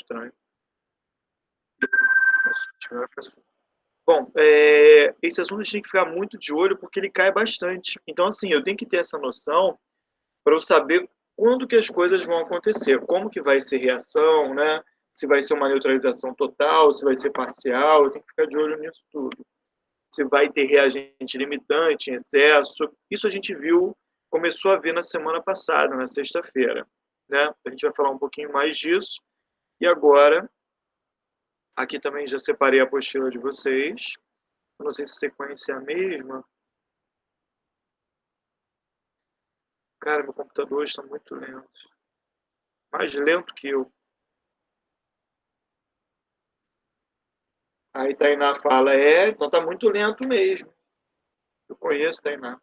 estranho. Bom, esse assunto a gente tem que ficar muito de olho porque ele cai bastante. Então, assim, eu tenho que ter essa noção para eu saber quando que as coisas vão acontecer, como que vai ser reação, né? Se vai ser uma neutralização total, se vai ser parcial, eu tenho que ficar de olho nisso tudo. Se vai ter reagente limitante em excesso, isso a gente viu, começou a ver na semana passada, na sexta-feira, né? A gente vai falar um pouquinho mais disso. E agora, aqui também já separei a apostila de vocês. Eu não sei se a sequência é a mesma. Cara, meu computador está muito lento. Mais lento que eu. Aí Tainá fala, então tá muito lento mesmo. Eu conheço Tainá.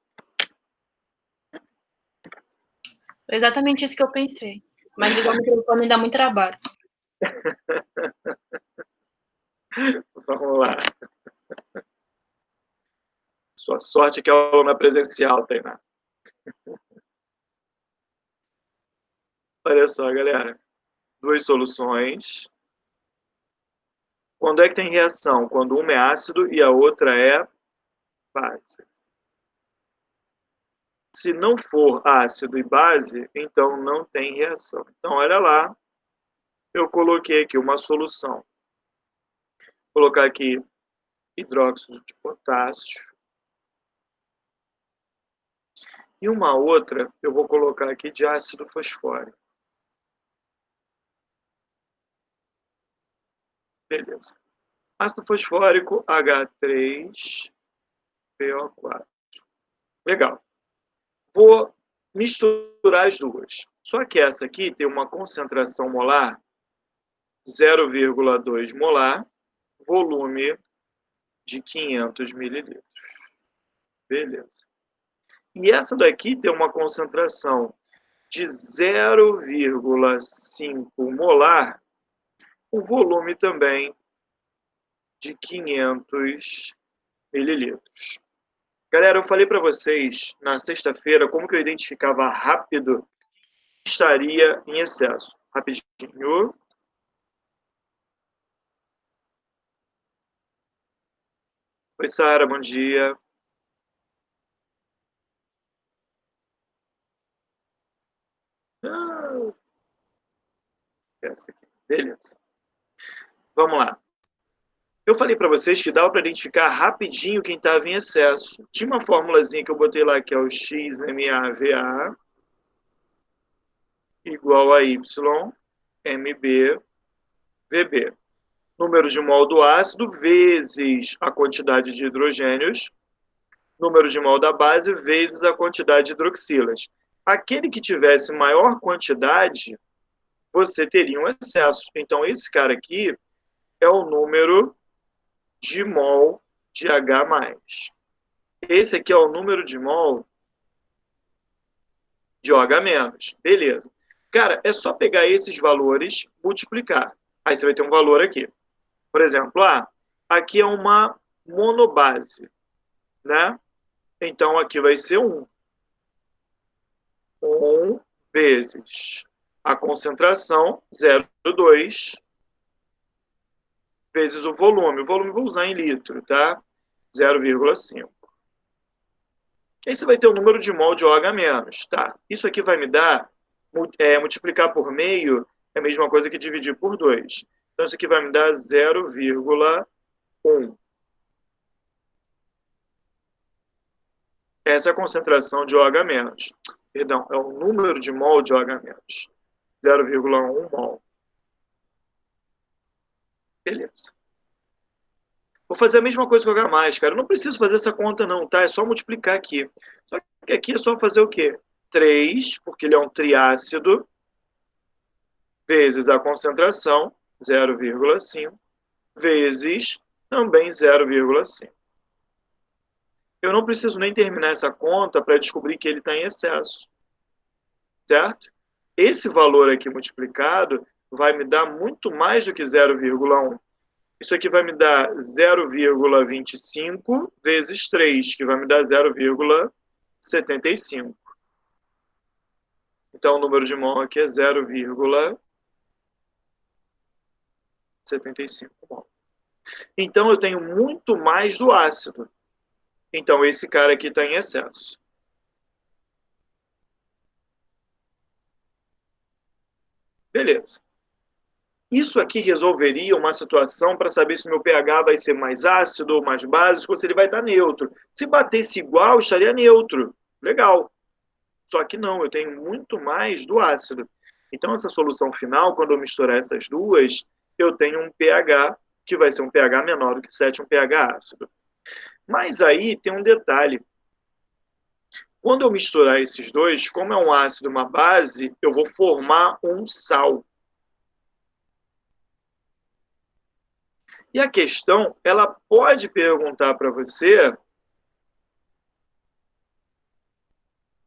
Foi exatamente isso que eu pensei. Mas ligar o microfone dá muito trabalho. Vamos lá. Sua sorte é que é aula presencial, Tainá. Olha só, galera. Duas soluções. Quando é que tem reação? Quando uma é ácido e a outra é base. Se não for ácido e base, então não tem reação. Então, olha lá. Eu coloquei aqui uma solução. Vou colocar aqui hidróxido de potássio. E uma outra, eu vou colocar aqui de ácido fosfórico. Beleza. Ácido fosfórico, H3PO4. Legal. Vou misturar as duas. Só que essa aqui tem uma concentração molar 0,2 molar, volume de 500 mililitros. Beleza. E essa daqui tem uma concentração de 0,5 molar, o volume também de 500 mililitros. Galera, eu falei para vocês na sexta-feira como que eu identificava rápido que estaria em excesso. Rapidinho. Oi, Sara, bom dia. Essa aqui. Beleza. Vamos lá. Eu falei para vocês que dava para identificar rapidinho quem estava em excesso. Tinha uma formulazinha que eu botei lá, que é o XMAVA igual a YMBVB. Número de mol do ácido vezes a quantidade de hidrogênios, número de mol da base vezes a quantidade de hidroxilas. Aquele que tivesse maior quantidade, você teria um excesso. Então, esse cara aqui é o número de mol de H+. Esse aqui é o número de mol de OH-. Beleza. Cara, é só pegar esses valores, multiplicar. Aí você vai ter um valor aqui. Por exemplo, aqui é uma monobase, né? Então, aqui vai ser 1. 1 vezes a concentração, 0,2, vezes o volume. O volume eu vou usar em litro, tá? 0,5. Aí você vai ter o número de mol de OH-, tá? Isso aqui vai me dar, multiplicar por meio é a mesma coisa que dividir por 2. Então, isso aqui vai me dar 0,1. Essa é a concentração de OH-. Perdão, é o número de mol de OH-. 0,1 mol. Beleza. Vou fazer a mesma coisa com H+, cara. Eu não preciso fazer essa conta não, tá? É só multiplicar aqui. Só que aqui é só fazer o quê? 3, porque ele é um triácido, vezes a concentração, 0,5, vezes também 0,5. Eu não preciso nem terminar essa conta para descobrir que ele está em excesso. Certo? Esse valor aqui multiplicado vai me dar muito mais do que 0,1. Isso aqui vai me dar 0,25 vezes 3, que vai me dar 0,75. Então, o número de mol aqui é 0,75. 75 mol. Então, eu tenho muito mais do ácido. Então, esse cara aqui está em excesso. Beleza. Isso aqui resolveria uma situação para saber se o meu pH vai ser mais ácido ou mais básico, ou se ele vai estar neutro. Se batesse igual, estaria neutro. Legal. Só que não, eu tenho muito mais do ácido. Então, essa solução final, quando eu misturar essas duas, eu tenho um pH que vai ser um pH menor do que 7, um pH ácido. Mas aí tem um detalhe. Quando eu misturar esses dois, como é um ácido e uma base, eu vou formar um sal. E a questão, ela pode perguntar para você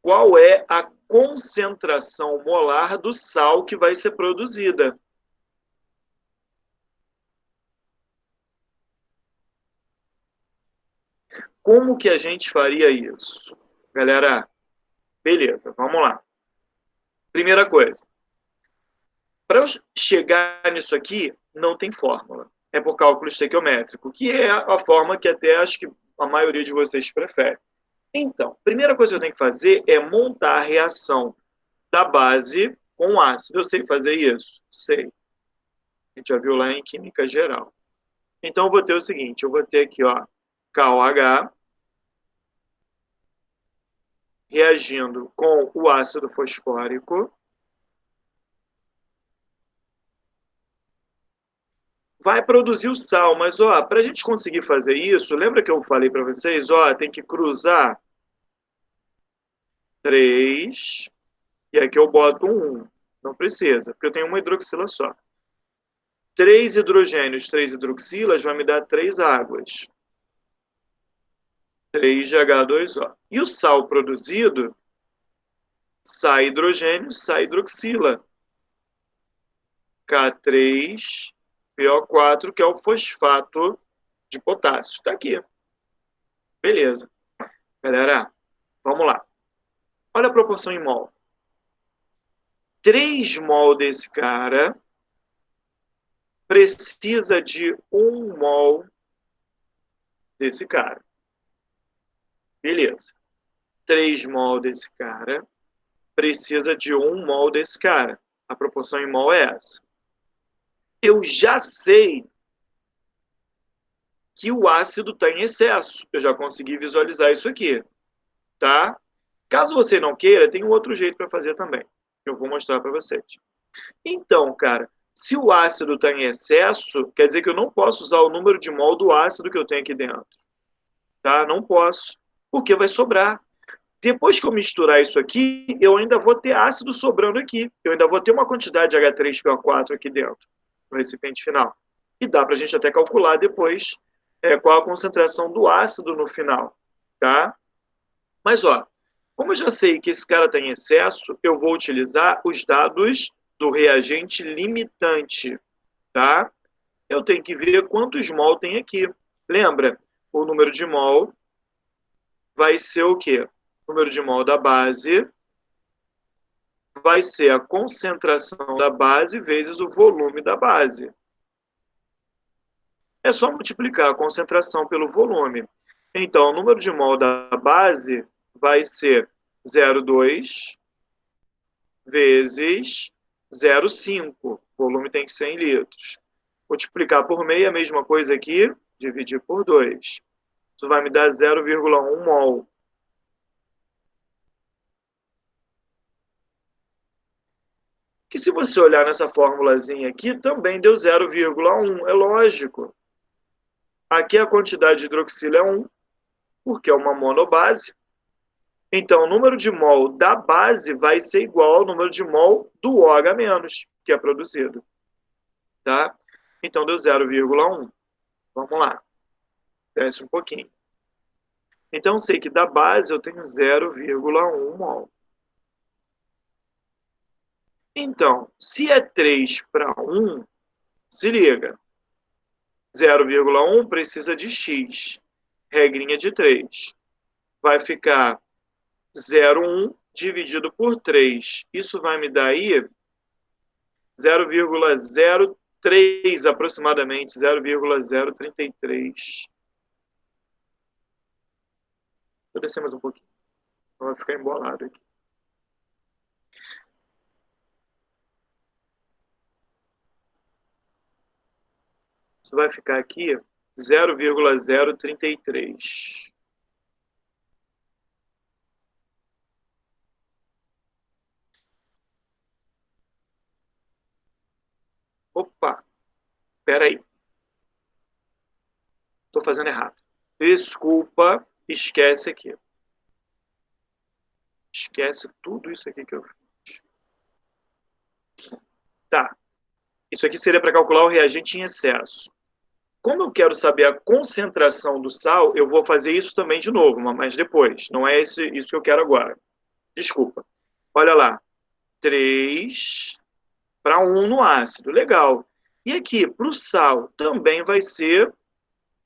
qual é a concentração molar do sal que vai ser produzida. Como que a gente faria isso? Galera, beleza, vamos lá. Primeira coisa, para eu chegar nisso aqui, não tem fórmula. É por cálculo estequiométrico, que é a forma que até acho que a maioria de vocês prefere. Então, primeira coisa que eu tenho que fazer é montar a reação da base com o ácido. Eu sei fazer isso? Sei. A gente já viu lá em Química Geral. Então, eu vou ter o seguinte, eu vou ter aqui, ó, KOH reagindo com o ácido fosfórico. Vai produzir o sal, mas, ó, para a gente conseguir fazer isso, lembra que eu falei para vocês, ó, tem que cruzar 3, e aqui eu boto um 1. Não precisa, porque eu tenho uma hidroxila só. 3 hidrogênios, 3 hidroxilas, vai me dar 3 águas. 3 de H2O. E o sal produzido, sai hidrogênio, sai hidroxila. K3PO4, que é o fosfato de potássio. Está aqui. Beleza. Galera, vamos lá. Olha a proporção em mol. 3 mol desse cara precisa de 1 mol desse cara. Beleza. 3 mol desse cara precisa de 1 mol desse cara. A proporção em mol é essa. Eu já sei que o ácido está em excesso. Eu já consegui visualizar isso aqui, tá? Caso você não queira, tem um outro jeito para fazer também. Eu vou mostrar para vocês. Então, cara, se o ácido está em excesso, quer dizer que eu não posso usar o número de mol do ácido que eu tenho aqui dentro. Tá? Não posso, porque vai sobrar. Depois que eu misturar isso aqui, eu ainda vou ter ácido sobrando aqui. Eu ainda vou ter uma quantidade de H3PO4 aqui dentro, no recipiente final. E dá para a gente até calcular depois qual a concentração do ácido no final. Tá? Mas, ó, como eu já sei que esse cara está em excesso, eu vou utilizar os dados do reagente limitante, tá? Eu tenho que ver quantos mol tem aqui. Lembra? O número de mol vai ser o quê? O número de mol da base vai ser a concentração da base vezes o volume da base. É só multiplicar a concentração pelo volume. Então, o número de mol da base vai ser 0,2 vezes 0,5. O volume tem que ser em litros. Multiplicar por meio, a mesma coisa aqui, dividir por 2. Isso vai me dar 0,1 mol. Que se você olhar nessa formulazinha aqui, também deu 0,1. É lógico. Aqui a quantidade de hidroxila é 1, porque é uma monobase. Então, o número de mol da base vai ser igual ao número de mol do OH-, que é produzido. Tá? Então, deu 0,1. Vamos lá. Desce um pouquinho. Então, sei que da base eu tenho 0,1 mol. Então, se é 3 para 1, se liga. 0,1 precisa de x. Regrinha de 3. Vai ficar 0,1 dividido por 3. Isso vai me dar aí 0,0 3 aproximadamente, 0,033. Vou descer mais um pouquinho. Vai ficar embolado aqui. Isso vai ficar aqui 0,033. Opa, espera aí. Estou fazendo errado. Desculpa, esquece aqui. Esquece tudo isso aqui que eu fiz. Tá. Isso aqui seria para calcular o reagente em excesso. Como eu quero saber a concentração do sal, eu vou fazer isso também de novo, mas depois. Não é isso que eu quero agora. Desculpa. Olha lá. 3 para 1 no ácido. Legal. E aqui, para o sal, também vai ser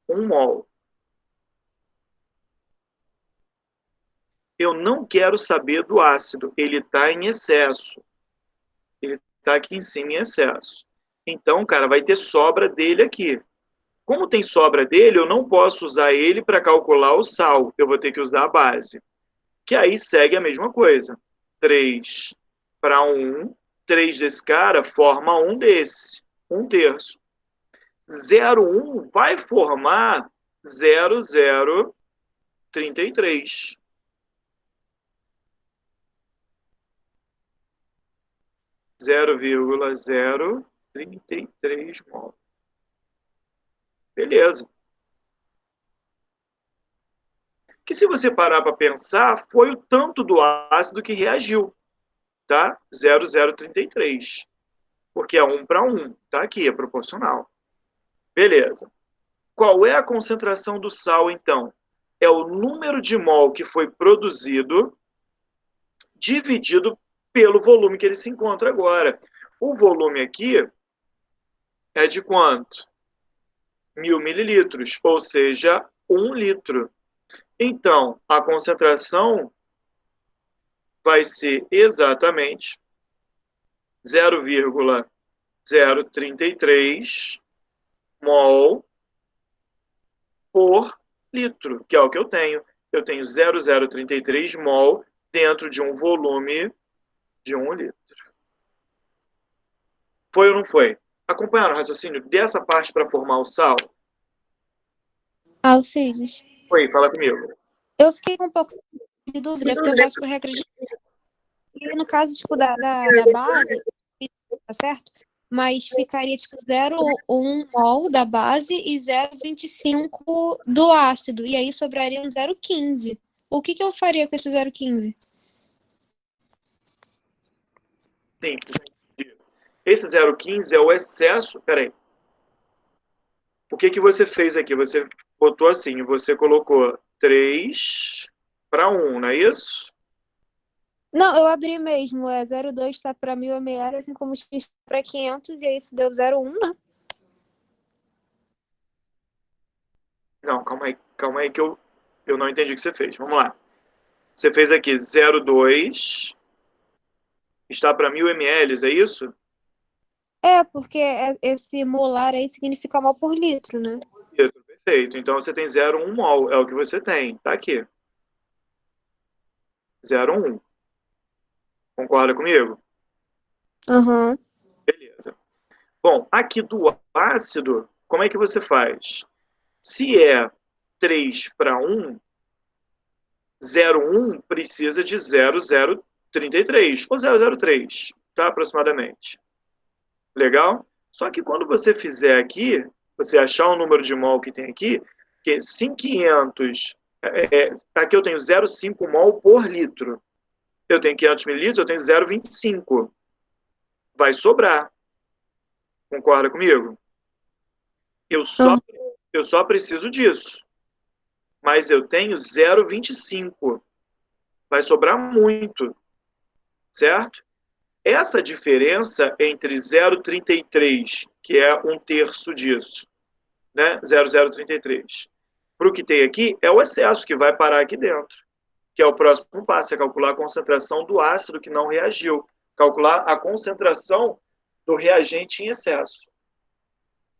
1 mol. Eu não quero saber do ácido. Ele está em excesso. Ele está aqui em cima em excesso. Então, cara, vai ter sobra dele aqui. Como tem sobra dele, eu não posso usar ele para calcular o sal. Eu vou ter que usar a base. Que aí segue a mesma coisa. 3 para 1. 3 desse cara forma 1 desse. 1 terço. 0,1 vai formar 0,033. 0,033 mol. Beleza. Que se você parar para pensar, foi o tanto do ácido que reagiu, tá? 0,033. Porque é 1 para 1, tá aqui, é proporcional. Beleza. Qual é a concentração do sal, então? É o número de mol que foi produzido dividido pelo volume que ele se encontra agora. O volume aqui é de quanto? 1.000 mililitros, ou seja, 1 litro. Então, a concentração vai ser exatamente 0,033 mol por litro, que é o que eu tenho. Eu tenho 0,033 mol dentro de um volume de 1 litro. Foi ou não foi? Acompanharam o raciocínio dessa parte para formar o sal? Alcides, Foi, fala comigo. eu fiquei com um pouco de dúvida, porque eu faço por regra de... E no caso, tipo, da base, tá certo? Mas ficaria, tipo, 0,1 mol da base e 0,25 do ácido. E aí sobraria um 0,15. O que eu faria com esse 0,15? Simples. Esse 0,15 é o excesso... Peraí. O que você fez aqui? Você botou assim, você colocou 3 para 1, não é isso? Não, eu abri mesmo. 0,2 está para 1.000 ml, assim como X para 500, e aí isso deu 0,1, né? Não, calma aí que eu não entendi o que você fez. Vamos lá. Você fez aqui 0,2 está para 1.000 ml, é isso? É, porque esse molar aí significa mol por litro, né? Perfeito. Então você tem 0,1 mol, é o que você tem. Tá aqui. 0,1. Concorda comigo? Aham. Beleza. Bom, aqui do ácido, como é que você faz? Se é 3 para 1, 0,1 precisa de 0,033 ou 0,03, tá? Aproximadamente. Legal? Só que quando você fizer aqui, você achar o número de mol que tem aqui, que é 500, aqui eu tenho 0,5 mol por litro. Eu tenho 500 mililitros, eu tenho 0,25. Vai sobrar. Concorda comigo? Eu só preciso disso. Mas eu tenho 0,25. Vai sobrar muito, certo? Essa diferença entre 0,33, que é um terço disso, né? 0,033, para o que tem aqui, é o excesso que vai parar aqui dentro, que é o próximo passo, é calcular a concentração do ácido que não reagiu, calcular a concentração do reagente em excesso.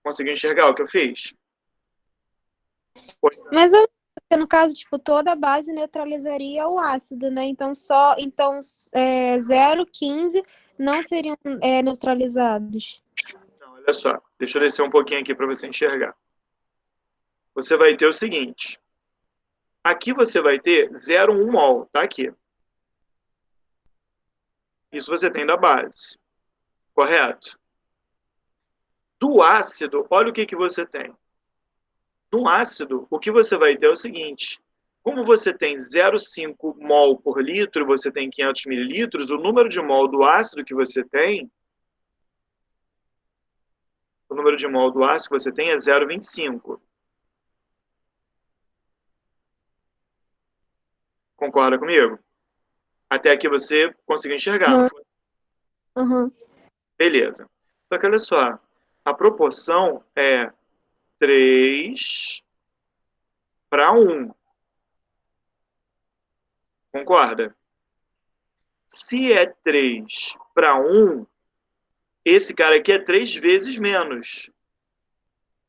Conseguiu enxergar o que eu fiz? Mas no caso, tipo, toda a base neutralizaria o ácido, né? Então, 0,15 não seriam neutralizados. Não, olha só. Deixa eu descer um pouquinho aqui para você enxergar. Você vai ter o seguinte. Aqui você vai ter 0,1 mol. Tá aqui. Isso você tem da base. Correto? Do ácido, olha o que você tem. No ácido, o que você vai ter é o seguinte. Como você tem 0,5 mol por litro, você tem 500 mililitros, o número de mol do ácido que você tem, o número de mol do ácido que você tem é 0,25. Concorda comigo? Até aqui você conseguiu enxergar, não foi? Uhum. Beleza. Só que olha só, a proporção é 3 para 1. Concorda? Se é 3 para 1, esse cara aqui é 3 vezes menos.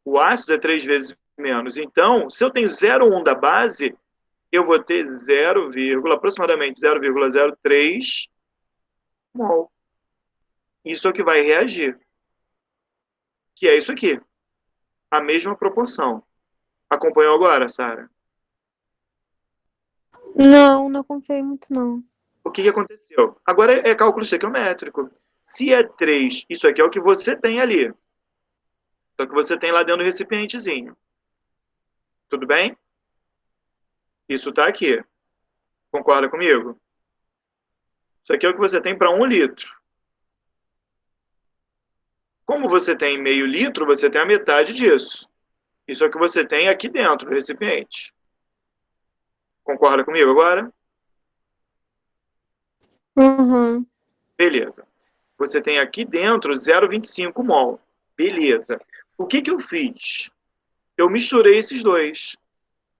O ácido é 3 vezes menos. Então, se eu tenho 0,1 da base, eu vou ter aproximadamente 0,03 mol. Isso é o que vai reagir. Que é isso aqui. A mesma proporção. Acompanhou agora, Sara? Não acompanhei muito, não. O que aconteceu? Agora é cálculo estequiométrico. Se é 3, isso aqui é o que você tem ali. É o que você tem lá dentro do recipientezinho. Tudo bem? Isso está aqui. Concorda comigo? Isso aqui é o que você tem para 1 litro. Como você tem meio litro, você tem a metade disso. Isso é o que você tem aqui dentro do recipiente. Concorda comigo agora? Uhum. Beleza. Você tem aqui dentro 0,25 mol. Beleza. O que eu fiz? Eu misturei esses dois.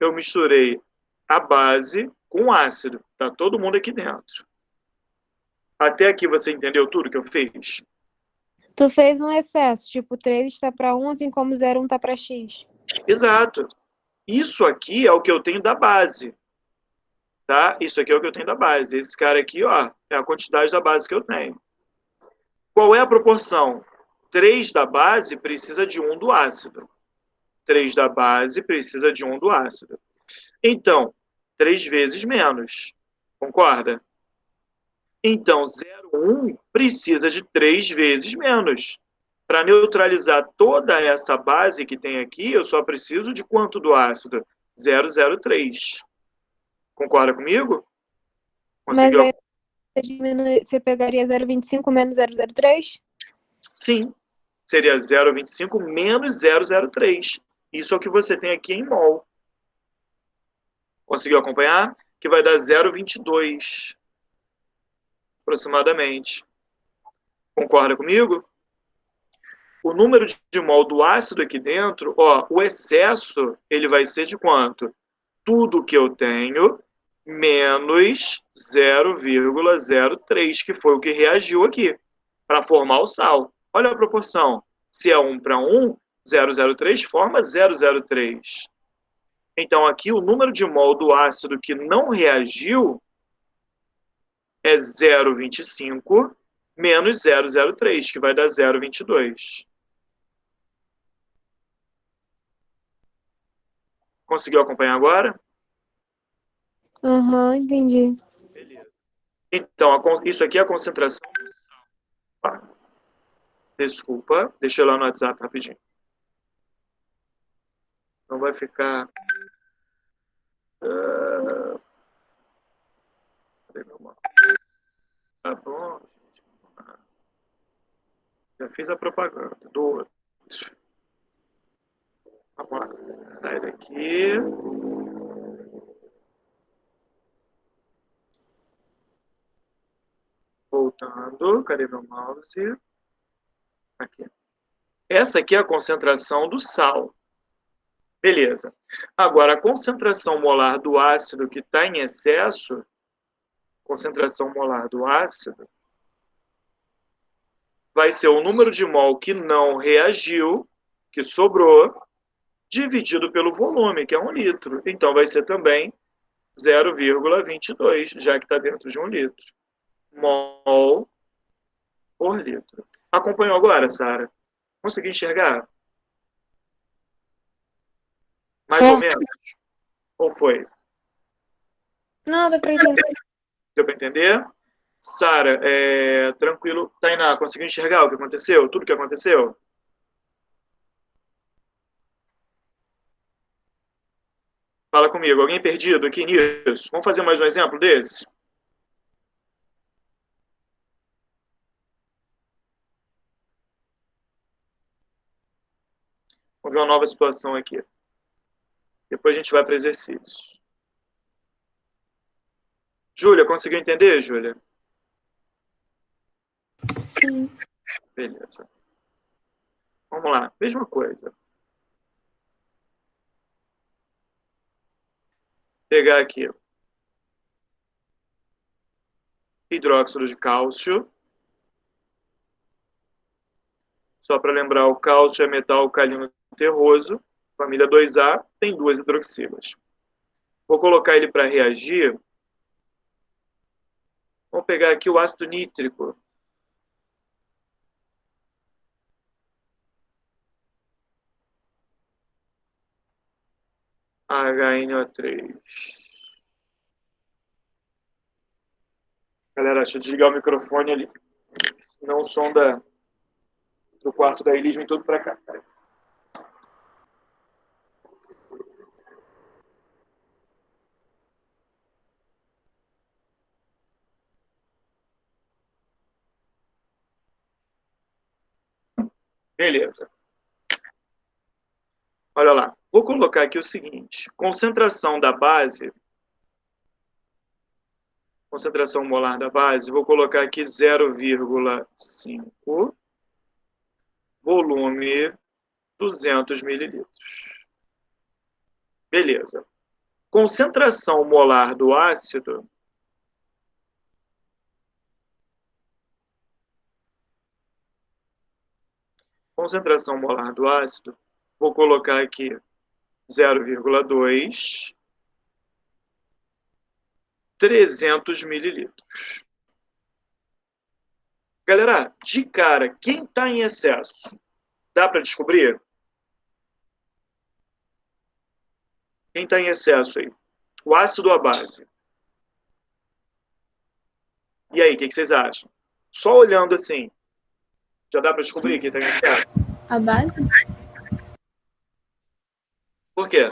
Eu misturei a base com o ácido. Tá todo mundo aqui dentro. Até aqui você entendeu tudo que eu fiz? Tu fez um excesso, tipo, 3 está para 1, assim como 0,1 está para X. Exato. Isso aqui é o que eu tenho da base. Tá? Isso aqui é o que eu tenho da base. Esse cara aqui, ó, é a quantidade da base que eu tenho. Qual é a proporção? 3 da base precisa de 1 do ácido. 3 da base precisa de 1 do ácido. Então, 3 vezes menos. Concorda? Então, 0,1 precisa de 3 vezes menos. Para neutralizar toda essa base que tem aqui, eu só preciso de quanto do ácido? 0,03. Concorda comigo? Mas Conseguiu? aí você pegaria 0,25 menos 0,03? Sim. Seria 0,25 menos 0,03. Isso é o que você tem aqui em mol. Conseguiu acompanhar? Que vai dar 0,22, aproximadamente. Concorda comigo? O número de mol do ácido aqui dentro, ó, o excesso, ele vai ser de quanto? Tudo que eu tenho menos 0,03, que foi o que reagiu aqui, para formar o sal. Olha a proporção. Se é 1 para 1, 0,03 forma 0,03. Então, aqui, o número de mol do ácido que não reagiu é 0,25 menos 0,03, que vai dar 0,22. Conseguiu acompanhar agora? Aham, entendi. Beleza. Então, isso aqui é a concentração do sal. Ah, desculpa, deixa eu ir lá no WhatsApp rapidinho. Não vai ficar... Cadê meu mouse? Tá bom, gente. Já fiz a propaganda do outro. Vamos lá. Sai daqui. Voltando. Cadê meu mouse? Aqui. Essa aqui é a concentração do sal. Beleza. Agora, a concentração molar do ácido que está em excesso, concentração molar do ácido, vai ser o número de mol que não reagiu que sobrou, dividido pelo volume, que é 1 litro. Então, vai ser também 0,22, já que está dentro de 1 litro. Mol por litro. Acompanhou agora, Sara? Consegui enxergar? Mais ou menos? Ou foi? Não, dá pra entender. Deu para entender? Sara, tranquilo. Tainá, conseguiu enxergar o que aconteceu? Tudo que aconteceu? Fala comigo. Alguém perdido aqui nisso? Vamos fazer mais um exemplo desse? Vamos ver uma nova situação aqui. Depois a gente vai para exercícios. Júlia, conseguiu entender, Júlia? Sim. Beleza. Vamos lá. Mesma coisa. Pegar aqui. Hidróxido de cálcio. Só para lembrar, o cálcio é metal alcalino terroso. Família 2A, tem 2 hidroxilas. Vou colocar ele para reagir. Vamos pegar aqui o ácido nítrico. HNO3. Galera, deixa eu desligar o microfone ali. Senão o som do quarto da Elis vem todo para cá. Beleza. Olha lá. Vou colocar aqui o seguinte. Concentração da base. Concentração molar da base. Vou colocar aqui 0,5. Volume 200 mililitros. Beleza. Concentração molar do ácido. Concentração molar do ácido. Vou colocar aqui 0,2. 300 mililitros. Galera, de cara, quem está em excesso? Dá para descobrir? Quem está em excesso aí? O ácido ou a base? E aí, o que vocês acham? Só olhando assim, já dá para descobrir quem está em excesso? A base? Por quê?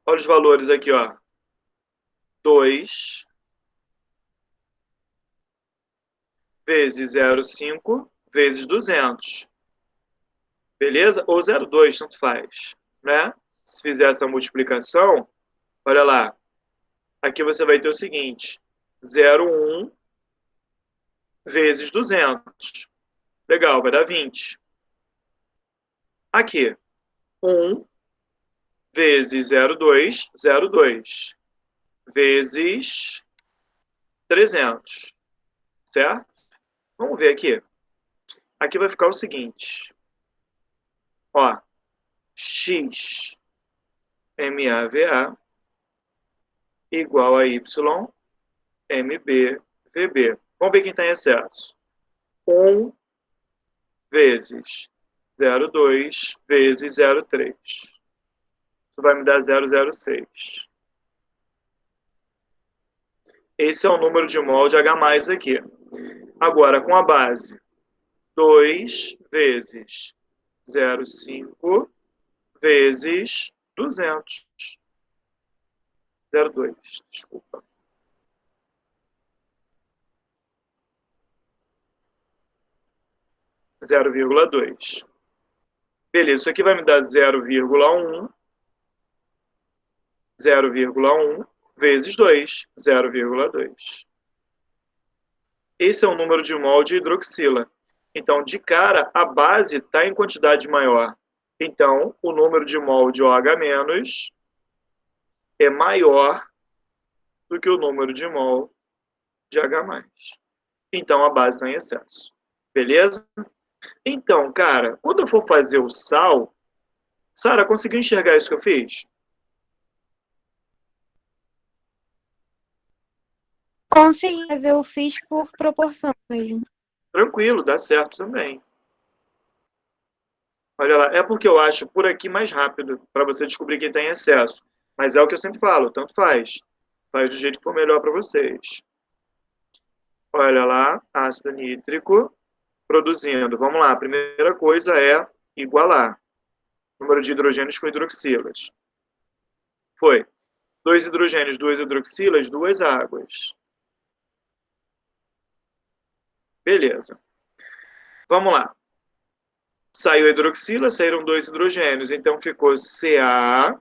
Olha os valores aqui, ó. 2 vezes 0,5 vezes 200. Beleza? Ou 0,2, tanto faz. Né? Se fizer essa multiplicação, olha lá. Aqui você vai ter o seguinte. 0,1 vezes 200. Legal, vai dar 20. Aqui. 1 vezes 0,2, 0,2. Vezes 300. Certo? Vamos ver aqui. Aqui vai ficar o seguinte. Ó. X MAVA igual a Y MBVB. Vamos ver quem está em excesso. 1 vezes 0,2 vezes 0,3. Isso vai me dar 0,06. Esse é o número de mol de H+ aqui. Agora, com a base 2 vezes 0,5 vezes 200. 0,2, desculpa. Zero vírgula 2. Beleza, isso aqui vai me dar 0,1. 0,1 vezes 2. 0,2. Esse é o número de mol de hidroxila. Então, de cara, a base está em quantidade maior. Então, o número de mol de OH- é maior do que o número de mol de H+. Então, a base está em excesso. Beleza? Então, cara, quando eu for fazer o sal, Sara, conseguiu enxergar isso que eu fiz? Consegui, mas eu fiz por proporção mesmo. Tranquilo, dá certo também. Olha lá, é porque eu acho por aqui mais rápido para você descobrir quem está em excesso. Mas é o que eu sempre falo, tanto faz. Faz do jeito que for melhor para vocês. Olha lá, ácido nítrico produzindo. Vamos lá, a primeira coisa é igualar número de hidrogênios com hidroxilas. Foi. Dois hidrogênios, duas hidroxilas, duas águas. Beleza. Vamos lá. Saiu a hidroxila, saíram dois hidrogênios. Então ficou CaNO3,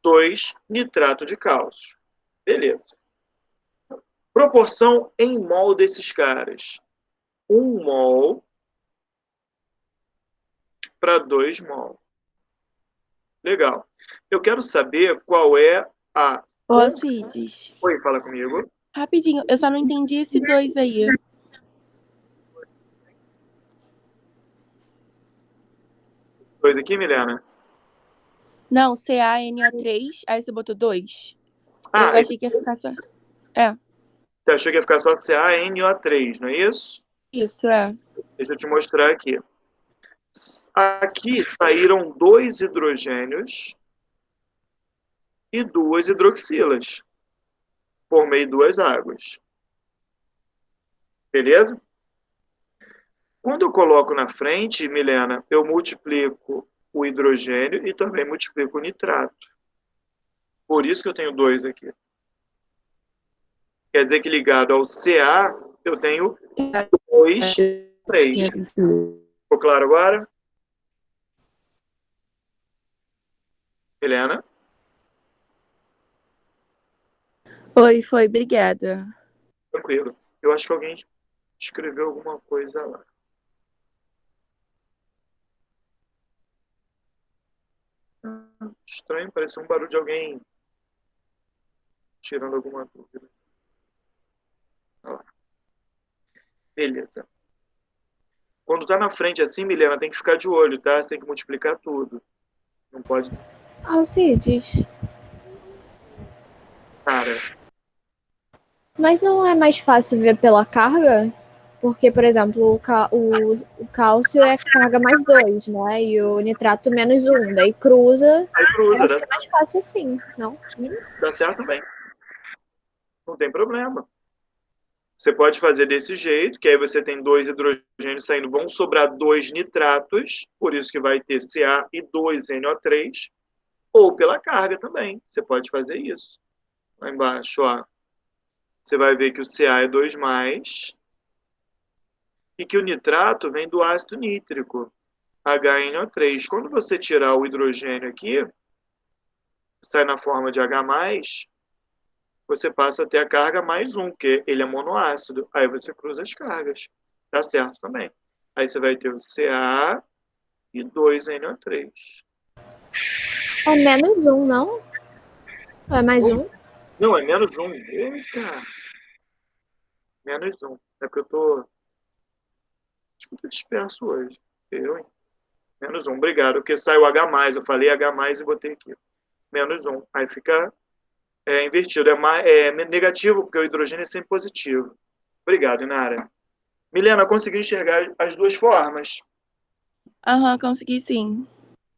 2 nitrato de cálcio. Beleza. Proporção em mol desses caras. 1 mol para 2 mol. Legal. Eu quero saber qual é a... Ô, Alcides, Oi, fala comigo. rapidinho, eu só não entendi esse 2 aí. Dois aqui, Milena? Não, CaNO3, aí você botou 2. Eu Ah, achei que ia ficar só. É, você achou que ia ficar só CaNO3, não é isso? isso, é. Deixa eu te mostrar aqui. Aqui saíram dois hidrogênios e duas hidroxilas. Formei duas águas. Beleza? Quando eu coloco na frente, Milena, eu multiplico o hidrogênio e também multiplico o nitrato. Por isso que eu tenho dois aqui. Quer dizer que ligado ao Ca, eu tenho 2, 3. Ficou claro agora? Helena? Oi, foi, obrigada. Tranquilo. Eu acho que alguém escreveu alguma coisa lá. Estranho, pareceu um barulho de alguém tirando alguma dúvida. Olha lá. Beleza. Quando tá na frente assim, Milena, tem que ficar de olho, tá? Você tem que multiplicar tudo. Não pode. Alcides, Cara, mas não é mais fácil ver pela carga? Porque, por exemplo, o cálcio é carga mais 2, né? E o nitrato menos 1. Daí cruza. aí Eu cruza, acho que é mais fácil assim, não? dá certo também. Não tem problema. Você pode fazer desse jeito, que aí você tem dois hidrogênios saindo, vão sobrar dois nitratos, por isso que vai ter Ca e 2NO3, ou pela carga também. Você pode fazer isso. Lá embaixo, ó. Você vai ver que o Ca é 2+, e que o nitrato vem do ácido nítrico, HNO3. Quando você tirar o hidrogênio aqui, sai na forma de H+, você passa a ter a carga mais um, que ele é monoácido. Aí você cruza as cargas. Dá certo também. Aí você vai ter o Ca e 2NO3. É menos 1, não? Ou é mais 1? Não, é menos um. Eita! Menos um. É porque eu tô disperso hoje. Eu, hein? Menos um. Obrigado. Porque saiu H+. Eu falei H+, e botei aqui. Menos um. Aí fica invertido. É negativo, porque o hidrogênio é sempre positivo. Obrigado, Inara. Milena, consegui enxergar as duas formas? Aham, consegui sim.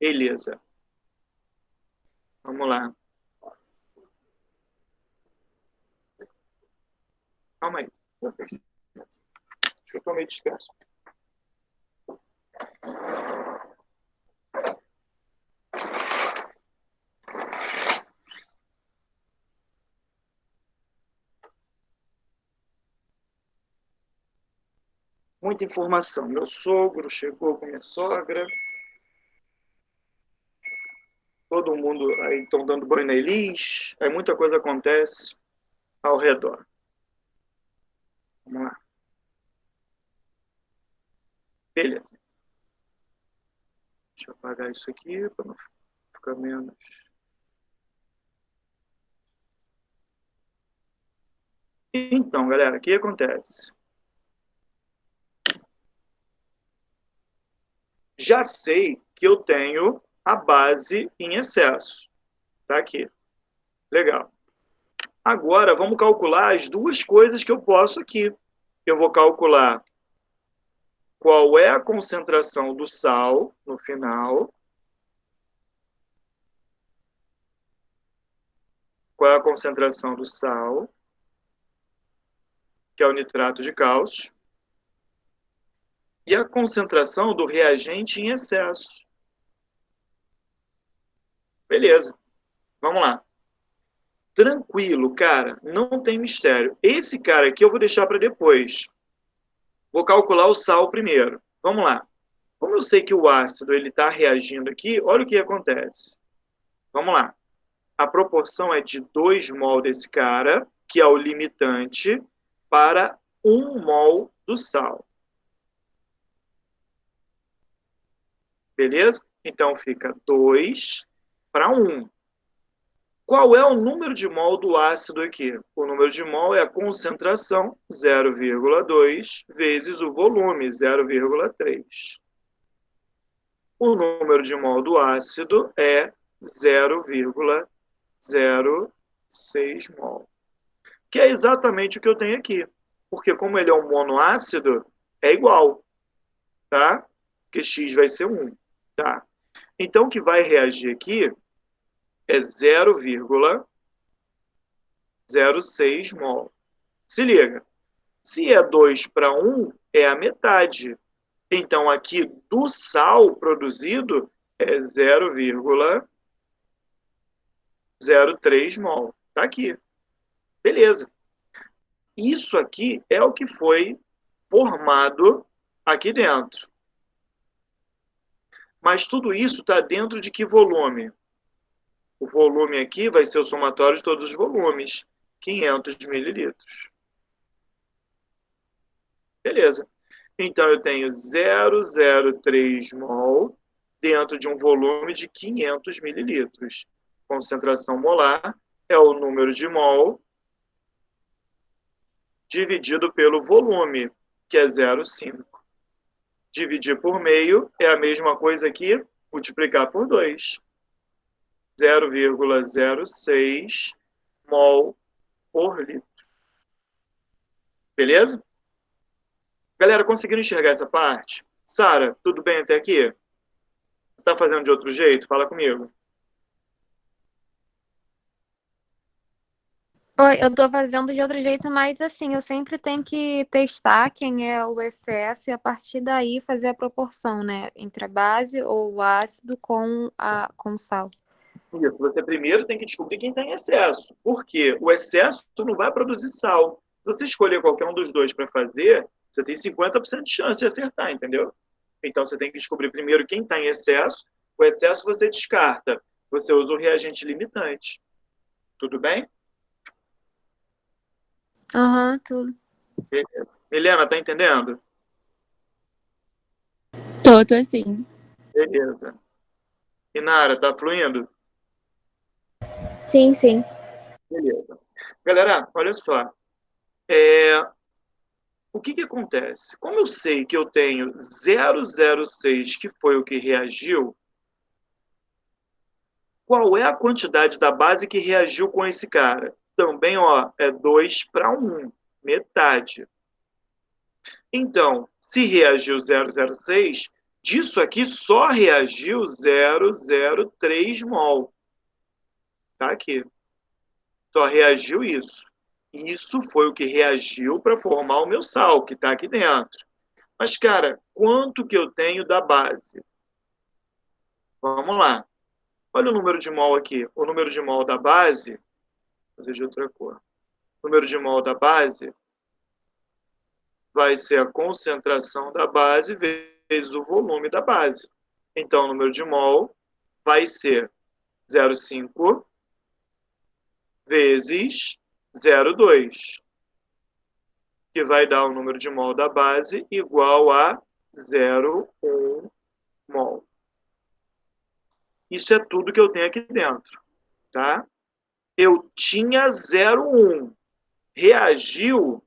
Beleza. Vamos lá. Calma aí. Acho que eu tô meio disperso. Muita informação. Meu sogro chegou com minha sogra. Todo mundo aí estão dando banho na Elis. Aí muita coisa acontece ao redor. Vamos lá. Beleza. Deixa eu apagar isso aqui para não ficar menos. Então, galera, o que acontece? Já sei que eu tenho a base em excesso. Tá aqui. Legal. Agora, vamos calcular as duas coisas que eu posso aqui. Eu vou calcular qual é a concentração do sal no final. Qual é a concentração do sal, que é o nitrato de cálcio. E a concentração do reagente em excesso. Beleza. Vamos lá. Tranquilo, cara. Não tem mistério. Esse cara aqui eu vou deixar para depois. Vou calcular o sal primeiro. Vamos lá. Como eu sei que o ácido está reagindo aqui, olha o que acontece. Vamos lá. A proporção é de 2 mol desse cara, que é o limitante, para 1 mol do sal. Beleza? Então fica 2 para 1. Qual é o número de mol do ácido aqui? O número de mol é a concentração, 0,2, vezes o volume, 0,3. O número de mol do ácido é 0,06 mol. Que é exatamente o que eu tenho aqui. Porque como ele é um monoácido, é igual. Tá? Porque X vai ser 1. Tá? Então, o que vai reagir aqui é 0,06 mol. Se liga. Se é 2 para 1, é a metade. Então, aqui do sal produzido é 0,03 mol. Está aqui. Beleza. Isso aqui é o que foi formado aqui dentro. Mas tudo isso está dentro de que volume? O volume aqui vai ser o somatório de todos os volumes. 500 mililitros. Beleza. Então, eu tenho 0,03 mol dentro de um volume de 500 mililitros. Concentração molar é o número de mol dividido pelo volume, que é 0,5. Dividir por meio é a mesma coisa aqui, multiplicar por 2. 0,06 mol por litro. Beleza? Galera, conseguiram enxergar essa parte? Sara, tudo bem até aqui? Tá fazendo de outro jeito? Fala comigo. Oi, eu tô fazendo de outro jeito, mas assim, eu sempre tenho que testar quem é o excesso e a partir daí fazer a proporção, né? Entre a base ou o ácido com sal. Isso, você primeiro tem que descobrir quem está em excesso. Por quê? O excesso não vai produzir sal. Se você escolher qualquer um dos dois para fazer, você tem 50% de chance de acertar, entendeu? Então você tem que descobrir primeiro quem está em excesso. O excesso você descarta. Você usa o reagente limitante. Tudo bem? Aham, tudo. Beleza. Helena, tá entendendo? Tô sim. Beleza. Inara, tá fluindo? Sim, sim. Beleza. Galera, olha só. O que acontece? Como eu sei que eu tenho 0,06, que foi o que reagiu, qual é a quantidade da base que reagiu com esse cara? Também, ó, é 2 para 1, metade. Então, se reagiu 0,06, disso aqui só reagiu 0,03 mol. Tá aqui. Só reagiu isso. Isso foi o que reagiu para formar o meu sal, que está aqui dentro. Mas, cara, quanto que eu tenho da base? Vamos lá. Olha o número de mol aqui. O número de mol da base, vou fazer de outra cor. O número de mol da base vai ser a concentração da base vezes o volume da base. Então, o número de mol vai ser 0,5 vezes 0,2, que vai dar o número de mol da base igual a 0,1 mol. Isso é tudo que eu tenho aqui dentro, tá? Eu tinha 0,1. reagiu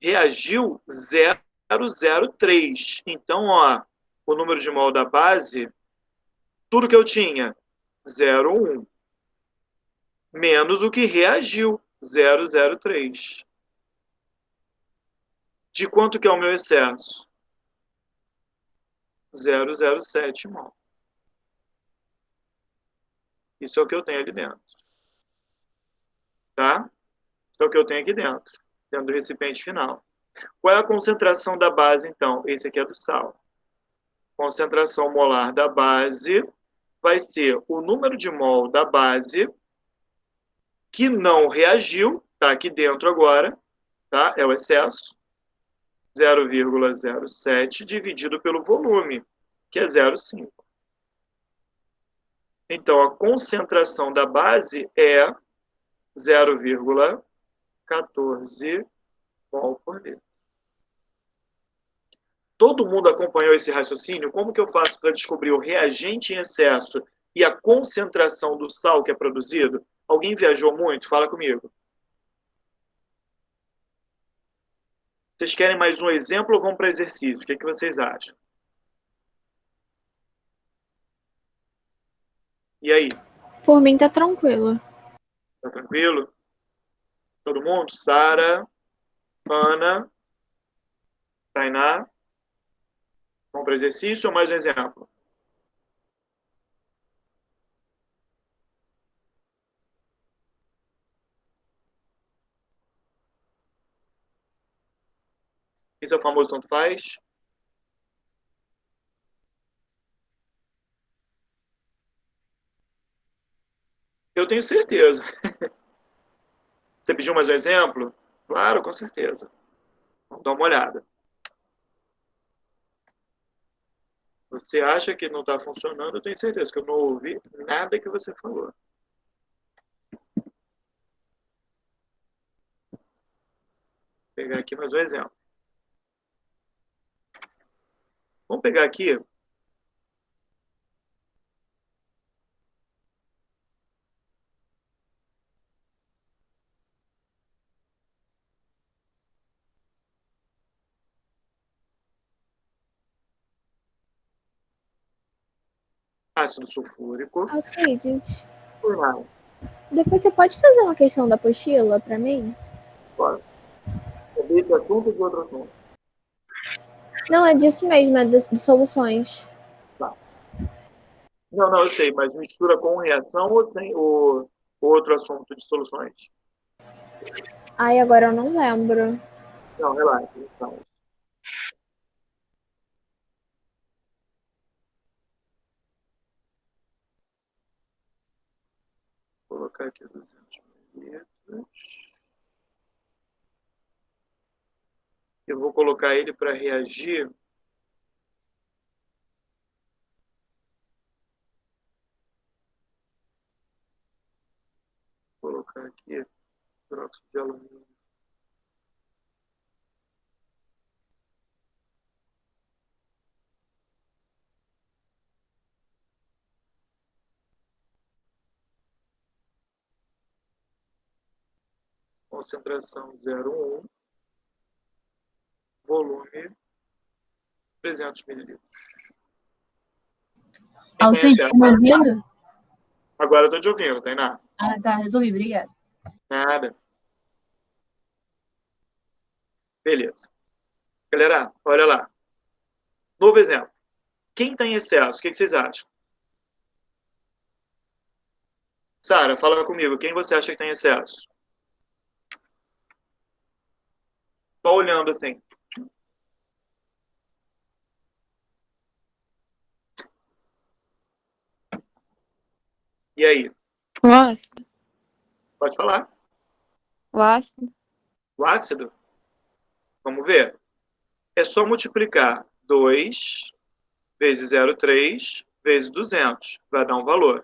0,03. Então, ó, o número de mol da base, tudo que eu tinha, 0,1. Menos o que reagiu, 0,03. De quanto que é o meu excesso? 0,07 mol. Isso é o que eu tenho ali dentro. Tá? Isso é o que eu tenho aqui dentro do recipiente final. Qual é a concentração da base, então? Esse aqui é do sal. Concentração molar da base vai ser o número de mol da base que não reagiu, tá aqui dentro agora, tá? É o excesso, 0,07 dividido pelo volume, que é 0,5. Então, a concentração da base é 0,14 mol por litro. Todo mundo acompanhou esse raciocínio? Como que eu faço para descobrir o reagente em excesso e a concentração do sal que é produzido? Alguém viajou muito? Fala comigo. Vocês querem mais um exemplo ou vão para exercício? O que vocês acham? E aí? Por mim tá tranquilo. Tá tranquilo? Todo mundo? Sara, Ana, Tainá. Vamos para exercício ou mais um exemplo? Esse é o famoso tanto faz. Eu tenho certeza. Você pediu mais um exemplo? Claro, com certeza. Vamos dar uma olhada. Você acha que não está funcionando? Eu tenho certeza que eu não ouvi nada que você falou. Vou pegar aqui mais um exemplo. Vamos pegar aqui. Ácido sulfúrico. Alcides, Por lá. depois você pode fazer uma questão da apostila para mim? Bora. É desse assunto ou de outro assunto? Não, é disso mesmo, é de soluções. Tá. Não, eu sei, mas mistura com reação ou sem o outro assunto de soluções? Ai, agora eu não lembro. Não, relaxa. Então. Vou colocar aqui 200 mililitros. Eu vou colocar ele para reagir. Vou colocar aqui hidróxido de alumínio. Concentração 0,1. Volume 300 mililitros. Alcide, tá me ouvindo? Agora eu tô te ouvindo, Tainá. Ah, tá, resolvi, obrigada. Nada. Beleza. Galera, olha lá. Novo exemplo. Quem está em excesso? O que vocês acham? Sara, fala comigo. Quem você acha que está em excesso? Só olhando assim. E aí? O ácido. Pode falar. O ácido. O ácido? Vamos ver. É só multiplicar 2 vezes 0,3 vezes 200. Vai dar um valor.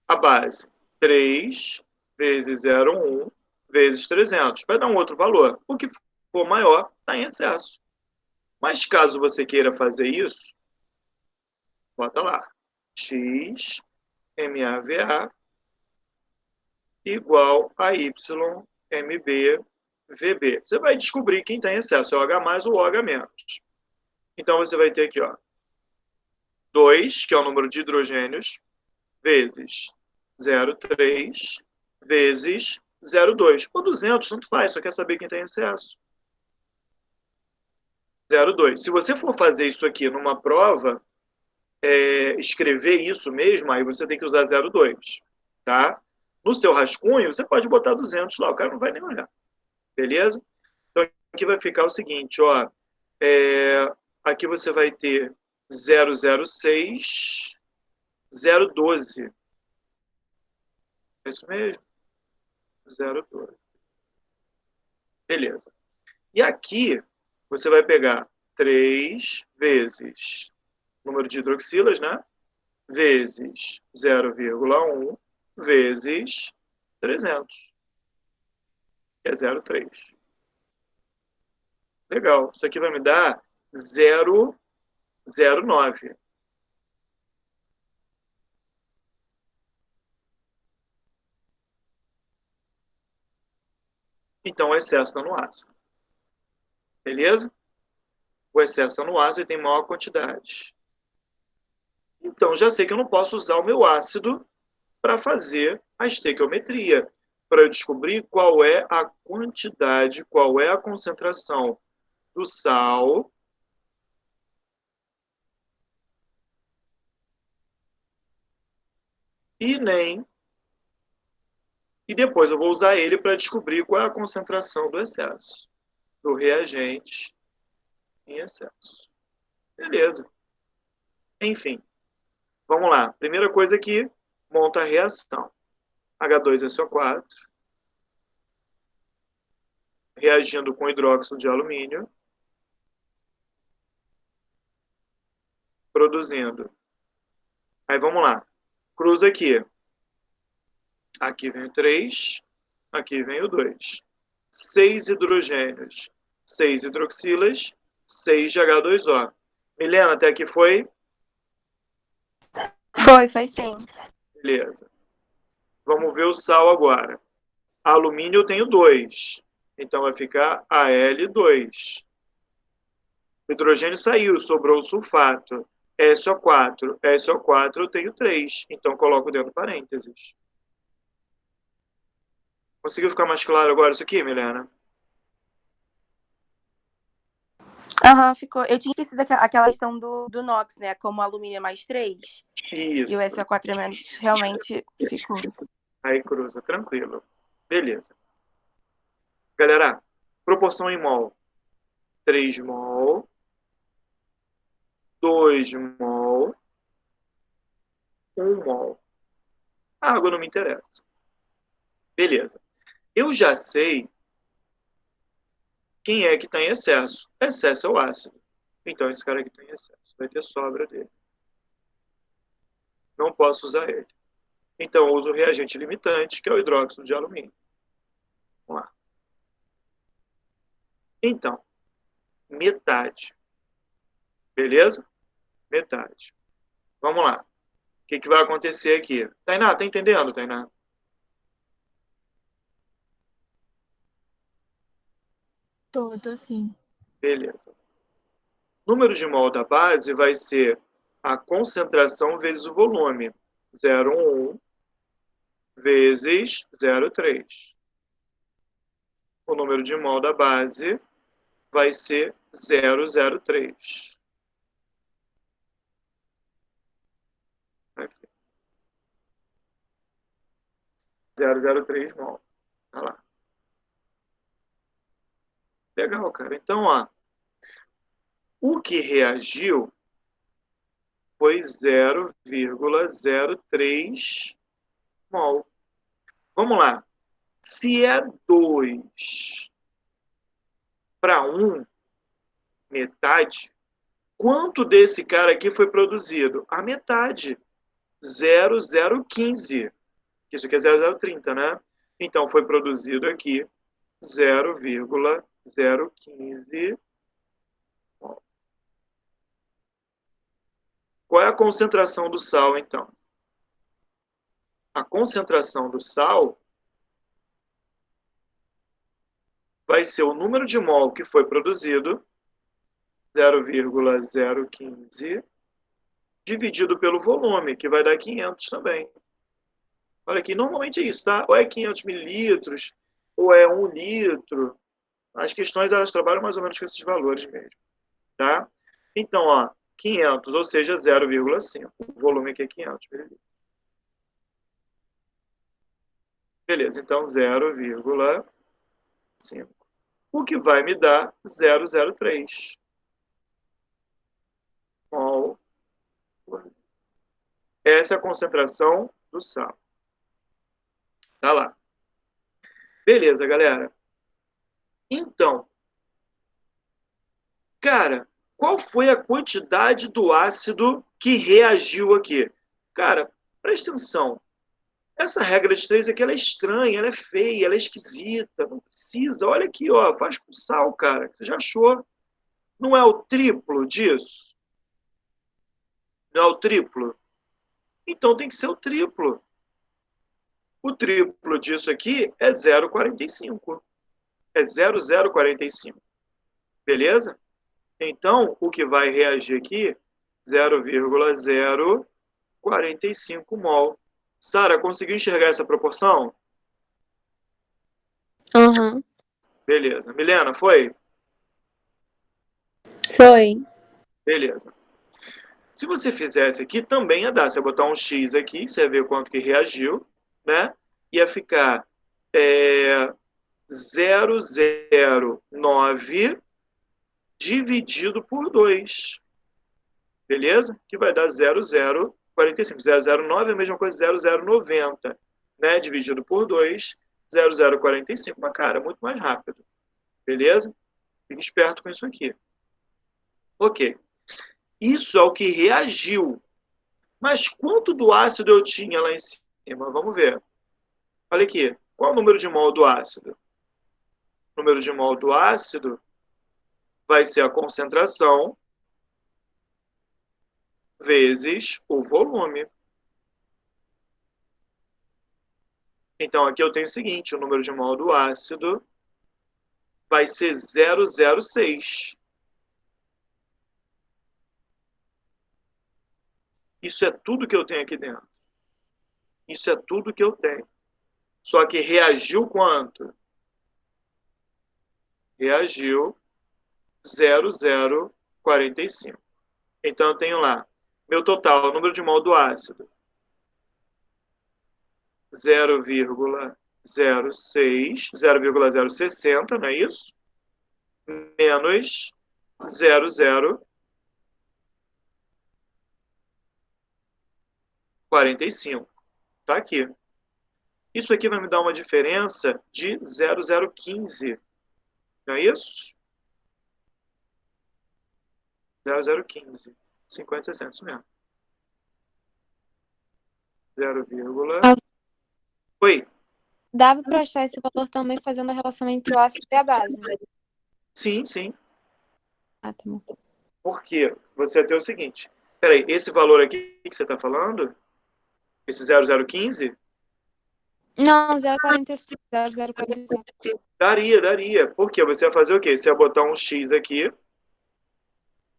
A base, 3 vezes 0,1 vezes 300. Vai dar um outro valor. O que for maior está em excesso. Mas caso você queira fazer isso, bota lá. X MAVA igual a YMBVB. Você vai descobrir quem tem excesso, é o H+, ou o H-. Então, você vai ter aqui, ó, 2, que é o número de hidrogênios, vezes 0,3, vezes 0,2. Ou 200, tanto faz, só quer saber quem tem excesso. 0,2. Se você for fazer isso aqui numa prova, escrever isso mesmo, aí você tem que usar 0,2, tá? No seu rascunho, você pode botar 200 lá, o cara não vai nem olhar. Beleza? Então, aqui vai ficar o seguinte, ó. Aqui você vai ter 0,06, 0,12. É isso mesmo? 0,12. Beleza. E aqui, você vai pegar 3 vezes número de hidroxilas, né? Vezes 0,1 vezes 300. Que é 0,3. Legal. Isso aqui vai me dar 0,09. Então, o excesso está no ácido. Beleza? O excesso está no ácido e tem maior quantidade. Então, já sei que eu não posso usar o meu ácido para fazer a estequiometria, para eu descobrir qual é a quantidade, qual é a concentração do sal e depois eu vou usar ele para descobrir qual é a concentração do excesso, do reagente em excesso. Beleza. Enfim, vamos lá. Primeira coisa aqui, monta a reação. H2SO4 reagindo com hidróxido de alumínio, produzindo. Aí vamos lá. Cruza aqui. Aqui vem o 3, aqui vem o 2. 6 hidrogênios, 6 hidroxilas, 6 de H2O. Milena, até aqui foi? Foi sim. Beleza. Vamos ver o sal agora. Alumínio eu tenho 2. Então vai ficar Al2. O hidrogênio saiu, sobrou o sulfato. SO4. SO4 eu tenho 3. Então coloco dentro do parênteses. Conseguiu ficar mais claro agora isso aqui, Milena? Aham, ficou. Eu tinha esquecido aquela questão do NOx, né? Como o alumínio é mais 3 Isso. E o SO4 é menos, realmente ficou. Aí cruza, tranquilo. Beleza. Galera, proporção em mol. 3 mol. 2 mol. 1 mol. A água não me interessa. Beleza. Eu já sei quem é que está em excesso. Excesso é o ácido. Então, esse cara aqui tem excesso. Vai ter sobra dele. Não posso usar ele. Então, eu uso o reagente limitante, que é o hidróxido de alumínio. Vamos lá. Então, metade. Beleza? Metade. Vamos lá. O que vai acontecer aqui? Tainá, tá entendendo, Tainá? Tô sim. Beleza. Número de mol da base vai ser a concentração vezes o volume. 0,1 vezes 0,3. O número de mol da base vai ser 0,03. Aqui. 0,03 mol. Olha lá. Legal, cara. Então, ó, o que reagiu foi 0,03 mol. Vamos lá. Se é 2 para 1, metade, quanto desse cara aqui foi produzido? A metade. 0,015. Isso aqui é 0,030, né? Então, foi produzido aqui 0,015. Qual é a concentração do sal, então? A concentração do sal vai ser o número de mol que foi produzido, 0,015, dividido pelo volume, que vai dar 500 também. Olha aqui, normalmente é isso, tá? Ou é 500 mililitros, ou é 1 litro. As questões, elas trabalham mais ou menos com esses valores mesmo, tá? Então, ó, 500, ou seja, 0,5. O volume aqui é 500 mililitros. Beleza, então 0,5. O que vai me dar 0,03 mol. Essa é a concentração do sal. Tá lá. Beleza, galera. Então, cara, qual foi a quantidade do ácido que reagiu aqui? Cara, presta atenção. Essa regra de 3 aqui, ela é estranha, ela é feia, ela é esquisita. Não precisa. Olha aqui, ó, faz com sal, cara. Você já achou? Não é o triplo disso? Não é o triplo? Então tem que ser o triplo. O triplo disso aqui é 0,45. É 0,045. Beleza? Então, o que vai reagir aqui, 0,045 mol. Sara, conseguiu enxergar essa proporção? Aham. Beleza. Milena, foi? Foi. Beleza. Se você fizesse aqui, também ia dar. Você ia botar um X aqui, você ia ver quanto que reagiu, né? Ia ficar 0,09 dividido por 2. Beleza? Que vai dar 0,045. 0,09 é a mesma coisa que 0,090, né? Dividido por 2, 0,045. Mas, cara, muito mais rápido. Beleza? Fique esperto com isso aqui. Ok. Isso é o que reagiu. Mas quanto do ácido eu tinha lá em cima? Vamos ver. Olha aqui. Qual é o número de mol do ácido? O número de mol do ácido vai ser a concentração vezes o volume. Então, aqui eu tenho o seguinte, o número de mol do ácido vai ser 0,06. Isso é tudo que eu tenho aqui dentro. Isso é tudo que eu tenho. Só que reagiu quanto? Reagiu 0,045. Então, eu tenho lá, meu total, o número de mol do ácido, 0,06, 0,060, não é isso? Menos 0,045. Tá aqui. Isso aqui vai me dar uma diferença de 0,015. Não é isso? 0,015. 50, 60, isso mesmo. 0, Oi. Dava para achar esse valor também fazendo a relação entre o ácido e a base, né? Sim, sim. Ah, tá bom. Porque você vai ter o seguinte. Peraí, esse valor aqui que você está falando, esse 0,015, Não, 0,45. 0,045. daria. Porque você vai fazer o quê? Você vai botar um X aqui,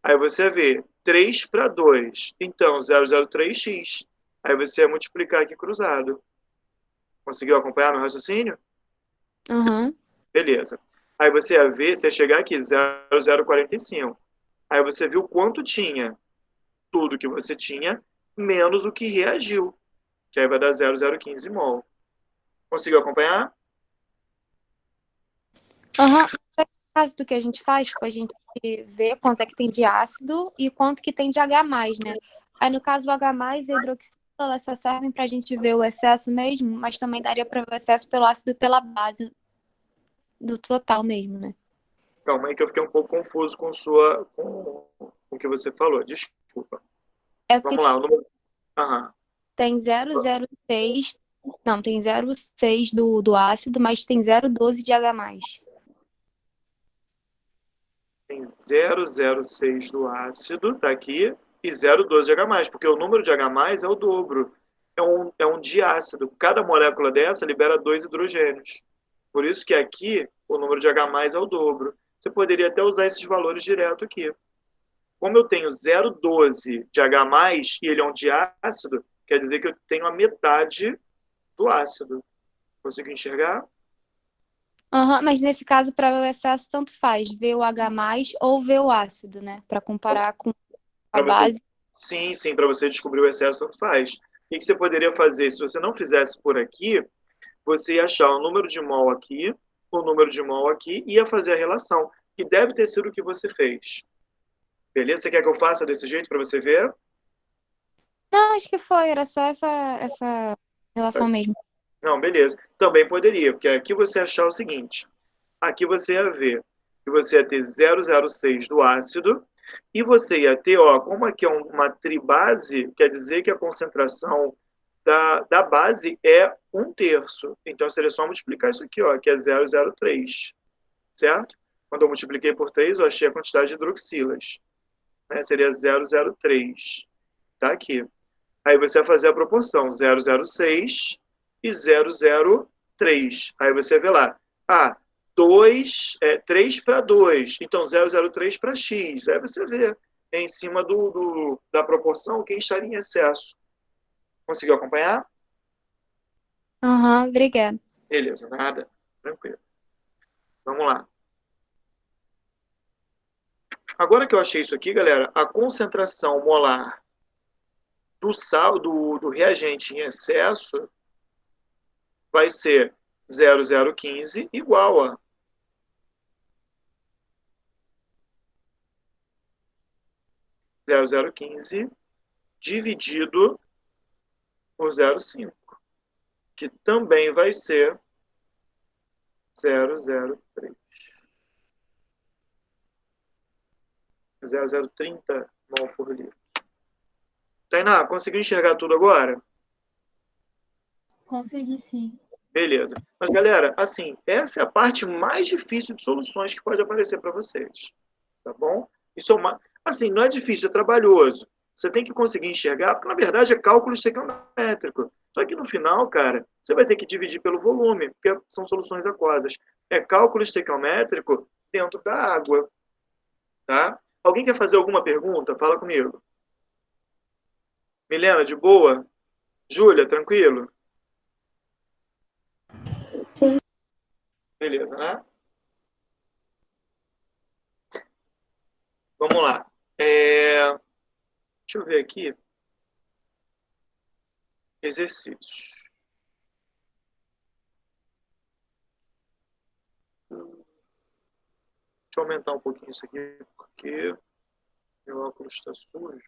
aí você vai ver 3 para 2. Então, 0,03x. Aí você vai multiplicar aqui cruzado. Conseguiu acompanhar meu raciocínio? Aham. Beleza. Aí você ia ver, você ia chegar aqui, 0,045. Aí você viu quanto tinha. Tudo que você tinha, menos o que reagiu. Que aí vai dar 0,015 mol. Conseguiu acompanhar? Aham. No caso do que a gente faz, tipo, a gente vê quanto é que tem de ácido e quanto que tem de H+, né? Aí, no caso, o H+, e a hidroxila, elas só servem pra gente ver o excesso mesmo, mas também daria para ver o excesso pelo ácido e pela base do total mesmo, né? Calma aí que eu fiquei um pouco confuso com o que você falou. Desculpa. É porque Vamos lá. O número... Aham. tem 0,06... Não, tem 0,6 do ácido, mas tem 0,12 de H+. Tem 0,06 do ácido, tá aqui, e 0,12 de H+, porque o número de H+, é o dobro. É um diácido. Cada molécula dessa libera 2 hidrogênios. Por isso que aqui o número de H+ é o dobro. Você poderia até usar esses valores direto aqui. Como eu tenho 0,12 de H+, e ele é um diácido, quer dizer que eu tenho a metade do ácido. Conseguiu enxergar? Aham, mas nesse caso, para o excesso, tanto faz ver o H+ ou ver o ácido, né? Para comparar com a Para você, base. sim, para você descobrir o excesso, tanto faz. O que você poderia fazer? Se você não fizesse por aqui, você ia achar o número de mol aqui, o número de mol aqui, e ia fazer a relação, que deve ter sido o que você fez. Beleza? Você quer que eu faça desse jeito para você ver? Não, acho que foi, era só essa relação mesmo. Não, beleza. Também poderia, porque aqui você ia achar o seguinte. Aqui você ia ver que você ia ter 0,06 do ácido, e você ia ter, ó, como aqui é uma tribase, quer dizer que a concentração da base é 1/3. Então, seria só multiplicar isso aqui, ó, que é 0,03, certo? Quando eu multipliquei por 3, eu achei a quantidade de hidroxilas. Né? Seria 0,03. Tá aqui. Aí você vai fazer a proporção 0,06 e 0,03. Aí você vê lá. 3 para 2. Então, 0,03 para x. Aí você vê em cima da proporção quem estaria em excesso. Conseguiu acompanhar? Aham, obrigada. Beleza, nada. Tranquilo. Vamos lá. Agora que eu achei isso aqui, galera, a concentração molar do sal do reagente em excesso vai ser 0,015 igual a 0,015 dividido por 0,5, que também vai ser 0,030 mol por litro. Tainá, conseguiu enxergar tudo agora? Consegui sim. Beleza. Mas, galera, assim, essa é a parte mais difícil de soluções que pode aparecer para vocês. Tá bom? Isso é uma... Assim, não é difícil, é trabalhoso. Você tem que conseguir enxergar, porque, na verdade, é cálculo estequiométrico. Só que, no final, cara, você vai ter que dividir pelo volume, porque são soluções aquosas. É cálculo estequiométrico dentro da água. Tá? Alguém quer fazer alguma pergunta? Fala comigo. Milena, de boa? Júlia, tranquilo? Sim. Beleza, né? Vamos lá. Deixa eu ver aqui. Exercícios. Deixa eu aumentar um pouquinho isso aqui, porque meu óculos está sujo.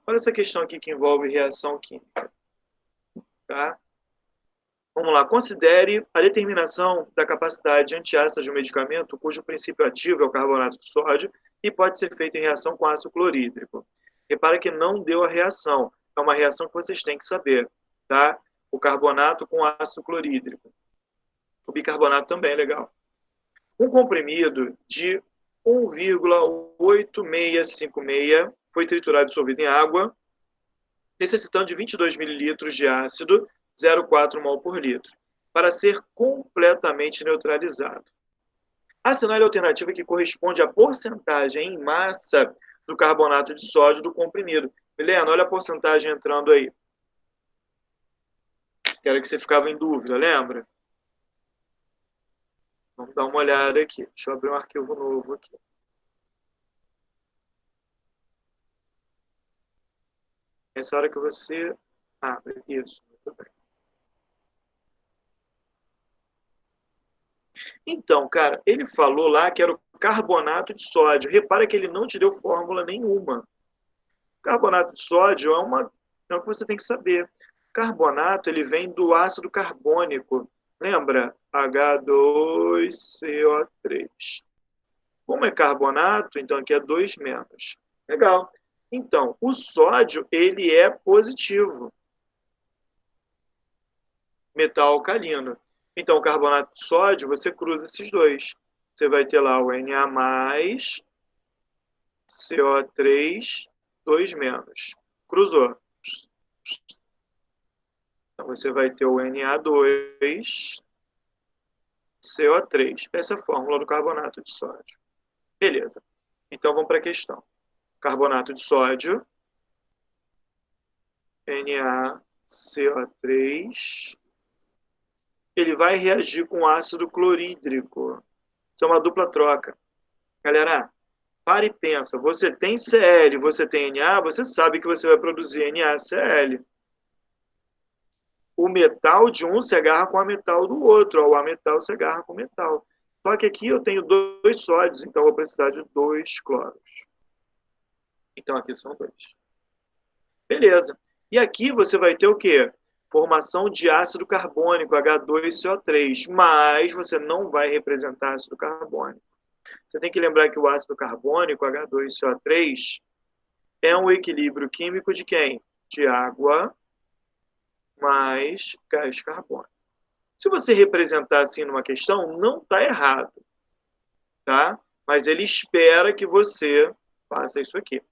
Olha essa questão aqui que envolve reação química. Tá? Vamos lá. Considere a determinação da capacidade antiácida de um medicamento cujo princípio ativo é o carbonato de sódio e pode ser feito em reação com ácido clorídrico. Repara que não deu a reação. É uma reação que vocês têm que saber. Tá? O carbonato com ácido clorídrico. O bicarbonato também é legal. Um comprimido de 1,8656 foi triturado e dissolvido em água, necessitando de 22 mililitros de ácido, 0,4 mol por litro, para ser completamente neutralizado. Assinale a alternativa que corresponde à porcentagem em massa do carbonato de sódio do comprimido. Helena, olha a porcentagem entrando aí. Que era que você ficava em dúvida, lembra? Vamos dar uma olhada aqui. Deixa eu abrir um arquivo novo aqui. Essa hora que você abre. Isso, muito bem. Então, cara, ele falou lá que era o carbonato de sódio. Repara que ele não te deu fórmula nenhuma. Carbonato de sódio é o que você tem que saber. Carbonato, ele vem do ácido carbônico. Lembra? H2CO3. Como é carbonato, então aqui é 2 menos. Legal. Então, o sódio, ele é positivo. Metal alcalino. Então, o carbonato de sódio, você cruza esses dois. Você vai ter lá o Na+, CO3, 2 menos. Cruzou. Então, você vai ter o Na2CO3. Essa é a fórmula do carbonato de sódio. Beleza. Então, vamos para a questão. Carbonato de sódio, NaCO3, ele vai reagir com ácido clorídrico. Isso é uma dupla troca. Galera, para e pensa. Você tem Cl, você tem Na, você sabe que você vai produzir NaCl. O metal de um se agarra com a metal do outro, ou a metal se agarra com o metal. Só que aqui eu tenho 2 sódios, então eu vou precisar de 2 cloros. Então aqui são 2. Beleza. E aqui você vai ter o quê? Formação de ácido carbônico, H2CO3, mas você não vai representar ácido carbônico. Você tem que lembrar que o ácido carbônico, H2CO3, é um equilíbrio químico de quem? De água mais gás carbônico. Se você representar assim numa questão, não está errado, tá? Mas ele espera que você faça isso aqui.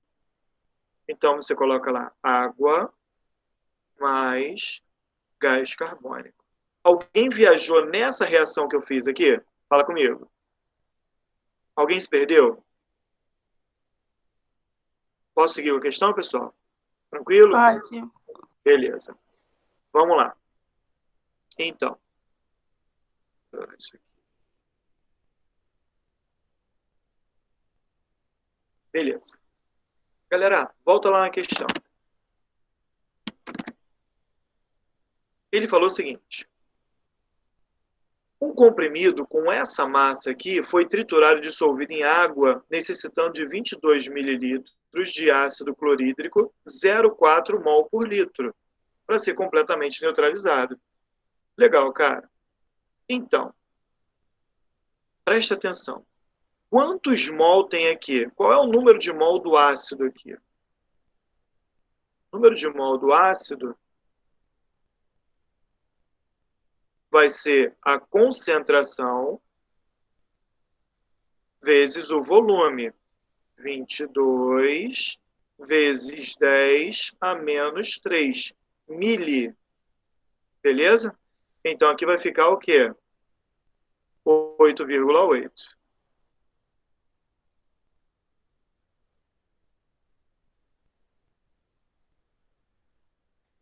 Então, você coloca lá água mais gás carbônico. Alguém viajou nessa reação que eu fiz aqui? Fala comigo. Alguém se perdeu? Posso seguir a questão, pessoal? Tranquilo? Pode. Beleza. Vamos lá. Então. Isso aqui. Beleza. Galera, volta lá na questão. Ele falou o seguinte. Um comprimido com essa massa aqui foi triturado e dissolvido em água, necessitando de 22 mililitros de ácido clorídrico, 0,4 mol por litro, para ser completamente neutralizado. Legal, cara. Então, presta atenção. Quantos mol tem aqui? Qual é o número de mol do ácido aqui? O número de mol do ácido vai ser a concentração vezes o volume. 22 vezes 10 a menos 3 mili. Beleza? Então, aqui vai ficar o quê? 8,8.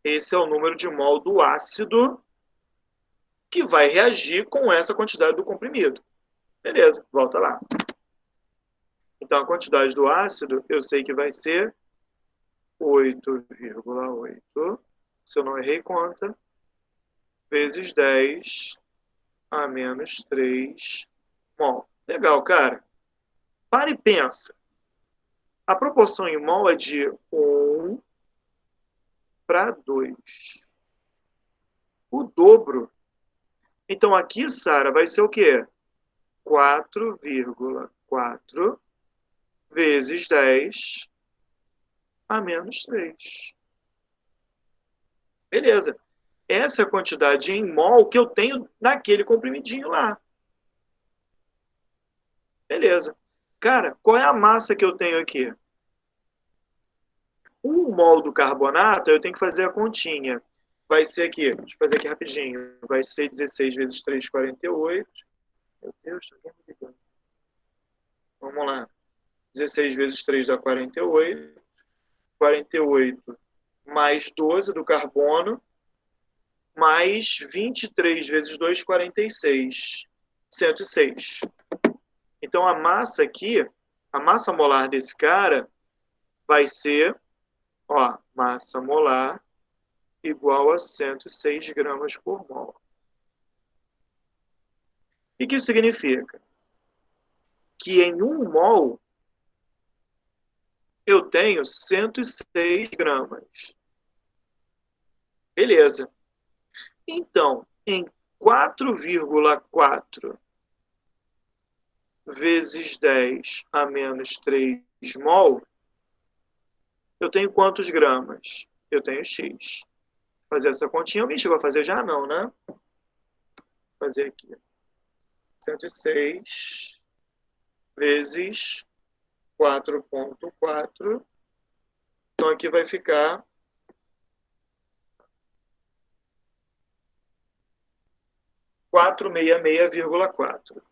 Esse é o número de mol do ácido que vai reagir com essa quantidade do comprimido. Beleza, volta lá. Então, a quantidade do ácido, eu sei que vai ser 8,8, se eu não errei conta, vezes 10 a menos 3 mol. Legal, cara. Para e pensa. A proporção em mol é de 1 para 2. O dobro. Então, aqui, Sara, vai ser o quê? 4,4 vezes 10 a menos 3. Beleza. Essa é a quantidade em mol que eu tenho naquele comprimidinho lá. Beleza. Cara, qual é a massa que eu tenho aqui? 1 mol do carbonato, eu tenho que fazer a continha. Vai ser aqui, deixa eu fazer aqui rapidinho. Vai ser 16 vezes 3, 48. Meu Deus, tá me ligando. Vamos lá. 16 vezes 3 dá 48. 48 mais 12 do carbono, mais 23 vezes 2, 46. 106. Então, a massa aqui, a massa molar desse cara, vai ser, ó, massa molar igual a 106 gramas por mol. O que isso significa? Que em 1 mol, eu tenho 106 gramas. Beleza. Então, em 4,4 vezes 10 a menos 3 mol, eu tenho quantos gramas? Eu tenho X. Fazer essa continha. Alguém chegou a fazer já? Não, né? Vou fazer aqui. 106 vezes 4,4. Então, aqui vai ficar 466,4.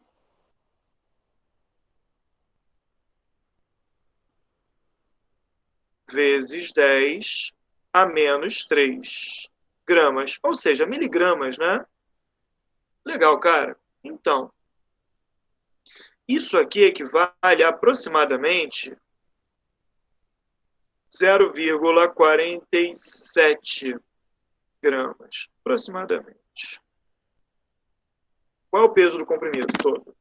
Vezes 10 a menos 3 gramas. Ou seja, miligramas, né? Legal, cara. Então, isso aqui equivale a aproximadamente 0,47 gramas. Aproximadamente. Qual é o peso do comprimido todo?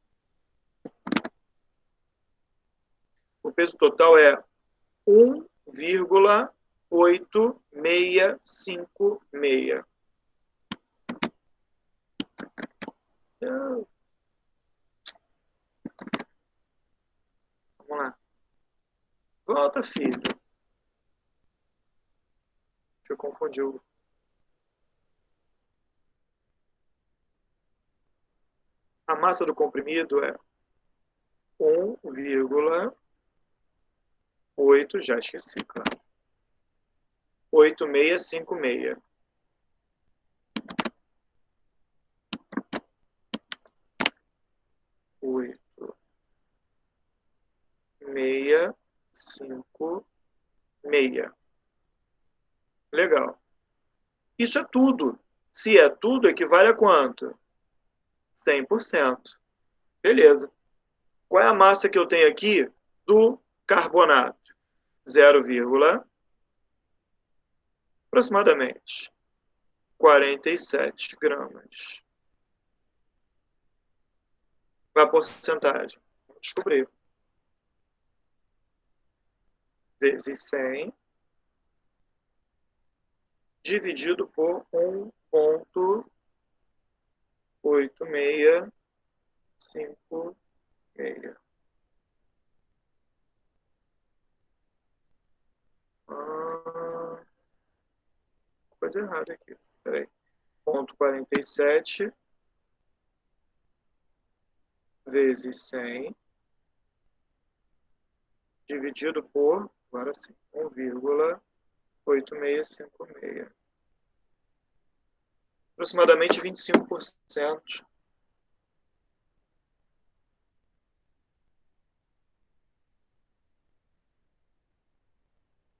O peso total é 1,8656. Vamos lá. Volta, filho. Deixa eu confundir o... A massa do comprimido é 1,8, já esqueci, claro. 8656. Meia, 5, meia. Legal. Isso é tudo. Se é tudo, equivale a quanto? 100%. Beleza. Qual é a massa que eu tenho aqui do carbonato? 0, aproximadamente 47 gramas. Qual é a porcentagem? Vamos descobrir. Vezes 100 dividido por 1,8656. Coisa errada aqui. Peraí. 0,47 vezes 100 dividido por, agora sim, 1,8656. Aproximadamente 25%.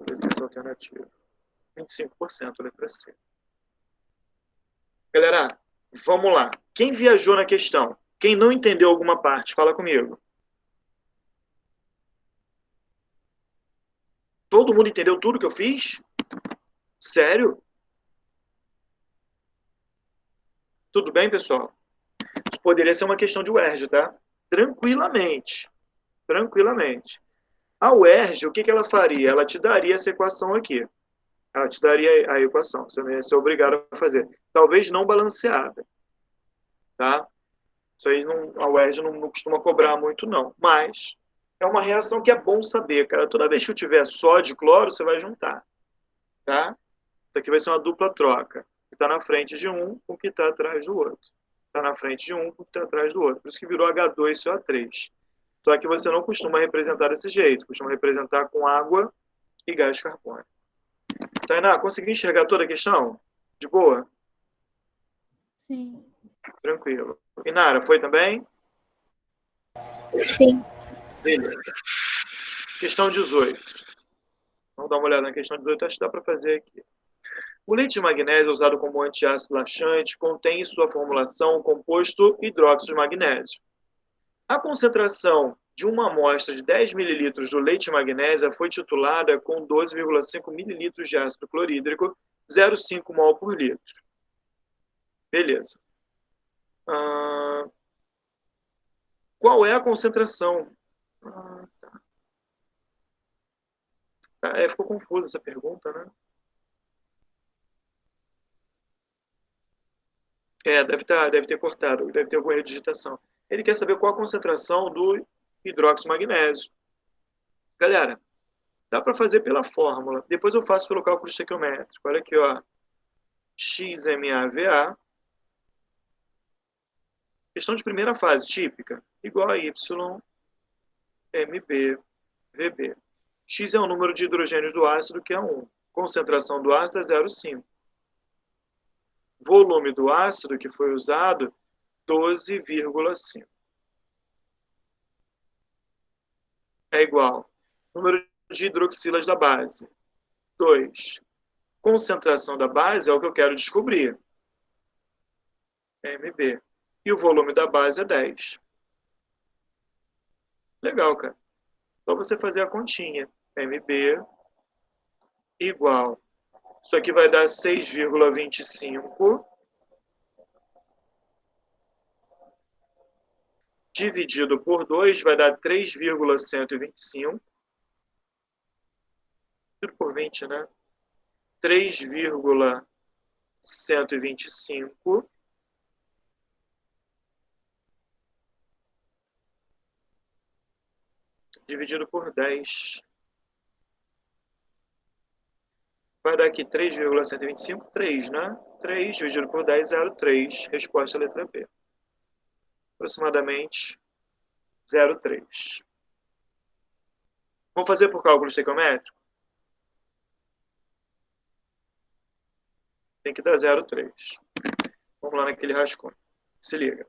Licença alternativa. 25%, letra C. Galera, vamos lá. Quem viajou na questão? Quem não entendeu alguma parte, fala comigo. Todo mundo entendeu tudo que eu fiz? Sério? Tudo bem, pessoal? Isso poderia ser uma questão de UERJ, tá? Tranquilamente. Tranquilamente. A UERJ, o que ela faria? Ela te daria essa equação aqui. Ela te daria a equação. Você não ia ser obrigado a fazer. Talvez não balanceada. Tá? Isso aí a UERJ não costuma cobrar muito, não. Mas é uma reação que é bom saber, cara. Toda vez que eu tiver sódio e cloro, você vai juntar. Tá? Isso aqui vai ser uma dupla troca. Que está na frente de um com o que está atrás do outro. Está na frente de um com o que está atrás do outro. Por isso que virou H2CO3. Só que você não costuma representar desse jeito. Costuma representar com água e gás carbônico. Tainá, conseguiu enxergar toda a questão? De boa? Sim. Tranquilo. Inara, foi também? Sim. Beleza. Questão 18. Vamos dar uma olhada na questão 18. Acho que dá para fazer aqui. O leite de magnésio, usado como antiácido laxante, contém em sua formulação o composto hidróxido de magnésio. A concentração de uma amostra de 10 ml do leite de magnésia foi titulada com 12,5 ml de ácido clorídrico, 0,5 mol por litro. Beleza. Qual é a concentração? Tá. Ficou confusa essa pergunta, né? Deve ter cortado, deve ter alguma redigitação. Ele quer saber qual a concentração do hidróxido magnésio. Galera, dá para fazer pela fórmula. Depois eu faço pelo cálculo estequiométrico. Olha aqui, ó. XMAVA. Questão de primeira fase, típica. Igual a YMB VB. X é o número de hidrogênios do ácido, que é 1. Concentração do ácido é 0,5. Volume do ácido que foi usado 12,5. É igual. Número de hidroxilas da base. 2. Concentração da base é o que eu quero descobrir. MB. E o volume da base é 10. Legal, cara. Só você fazer a continha. MB igual. Isso aqui vai dar 6,25 dividido por 2 vai dar 3,125. Dividido por 20, né? 3,125 dividido por 10. Vai dar aqui 3,125, 3, né? 3 dividido por 10, 0,3. Resposta letra B. Aproximadamente 0,3. Vamos fazer por cálculo estequiométrico? Tem que dar 0,3. Vamos lá naquele rascunho. Se liga.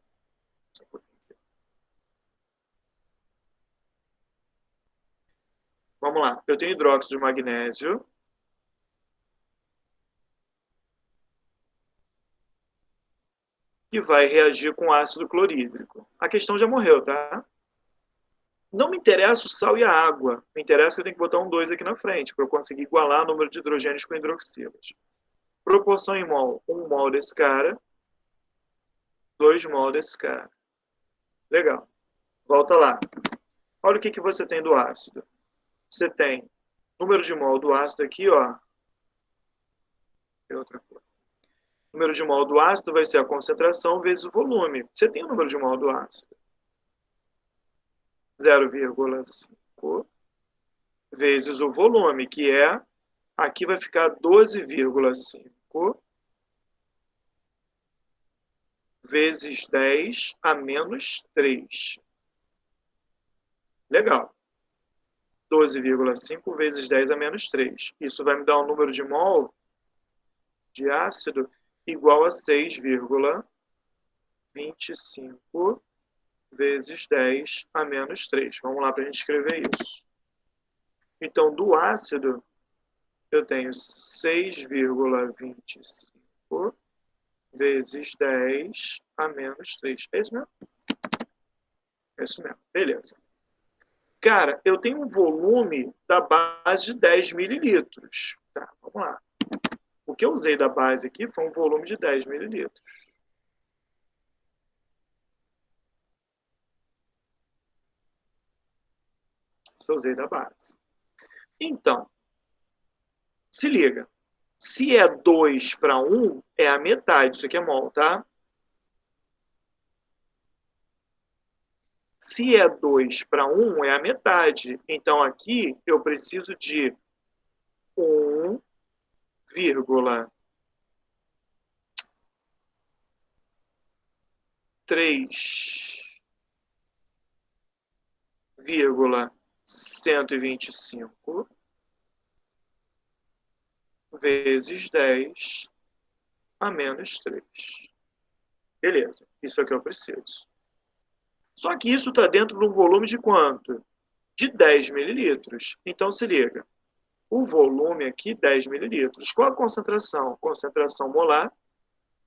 Vamos lá. Eu tenho hidróxido de magnésio. Que vai reagir com ácido clorídrico. A questão já morreu, tá? Não me interessa o sal e a água. Me interessa que eu tenho que botar um 2 aqui na frente, para eu conseguir igualar o número de hidrogênios com hidroxilas. Proporção em mol. 1 mol desse cara. 2 mol desse cara. Legal. Volta lá. Olha o que você tem do ácido. Você tem número de mol do ácido aqui, ó. Tem outra coisa. O número de mol do ácido vai ser a concentração vezes o volume. Você tem o número de mol do ácido. 0,5 vezes o volume, que é... Aqui vai ficar 12,5 vezes 10 a menos 3. Legal. 12,5 vezes 10 a menos 3. Isso vai me dar um número de mol de ácido igual a 6,25 vezes 10 a menos 3. Vamos lá para a gente escrever isso. Então, do ácido, eu tenho 6,25 vezes 10 a menos 3. É isso mesmo? É isso mesmo. Beleza. Cara, eu tenho um volume da base de 10 mililitros. Tá, vamos lá. O que eu usei da base aqui foi um volume de 10 mililitros. Eu usei da base. Então, se liga. Se é 2 para 1, é a metade. Isso aqui é mol, tá? Se é 2 para 1, é a metade. Então, aqui eu preciso de 1,3,125 vezes 10 a menos 3. Beleza, isso é o que eu preciso. Só que isso está dentro de um volume de quanto? De 10 mililitros. Então, se liga. O volume aqui, 10 mililitros. Qual a concentração? Concentração molar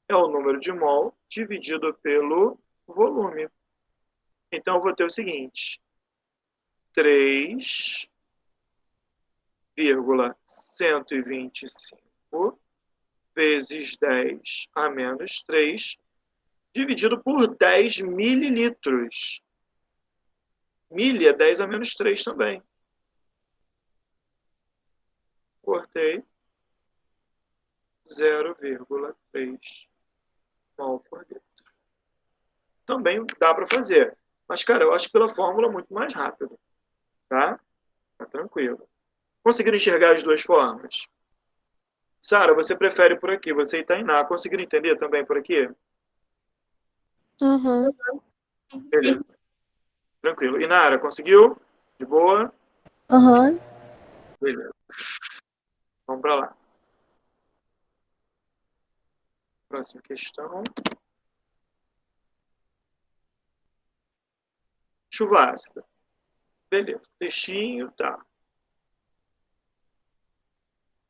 é o número de mol dividido pelo volume. Então, eu vou ter o seguinte. 3,125 vezes 10 a menos 3 dividido por 10 mililitros. Milha é 10 a menos 3 também. Cortei. 0,3 mol por litro. Também dá para fazer. Mas, cara, eu acho pela fórmula muito mais rápido. Tá? Tá tranquilo. Conseguiram enxergar as duas formas? Sara, você prefere por aqui. Você e Tainá, conseguiram entender também por aqui? Aham. Beleza. Tranquilo. Inara, conseguiu? De boa? Aham. Beleza. Vamos para lá. Próxima questão. chuva ácida. Beleza. Textinho, tá.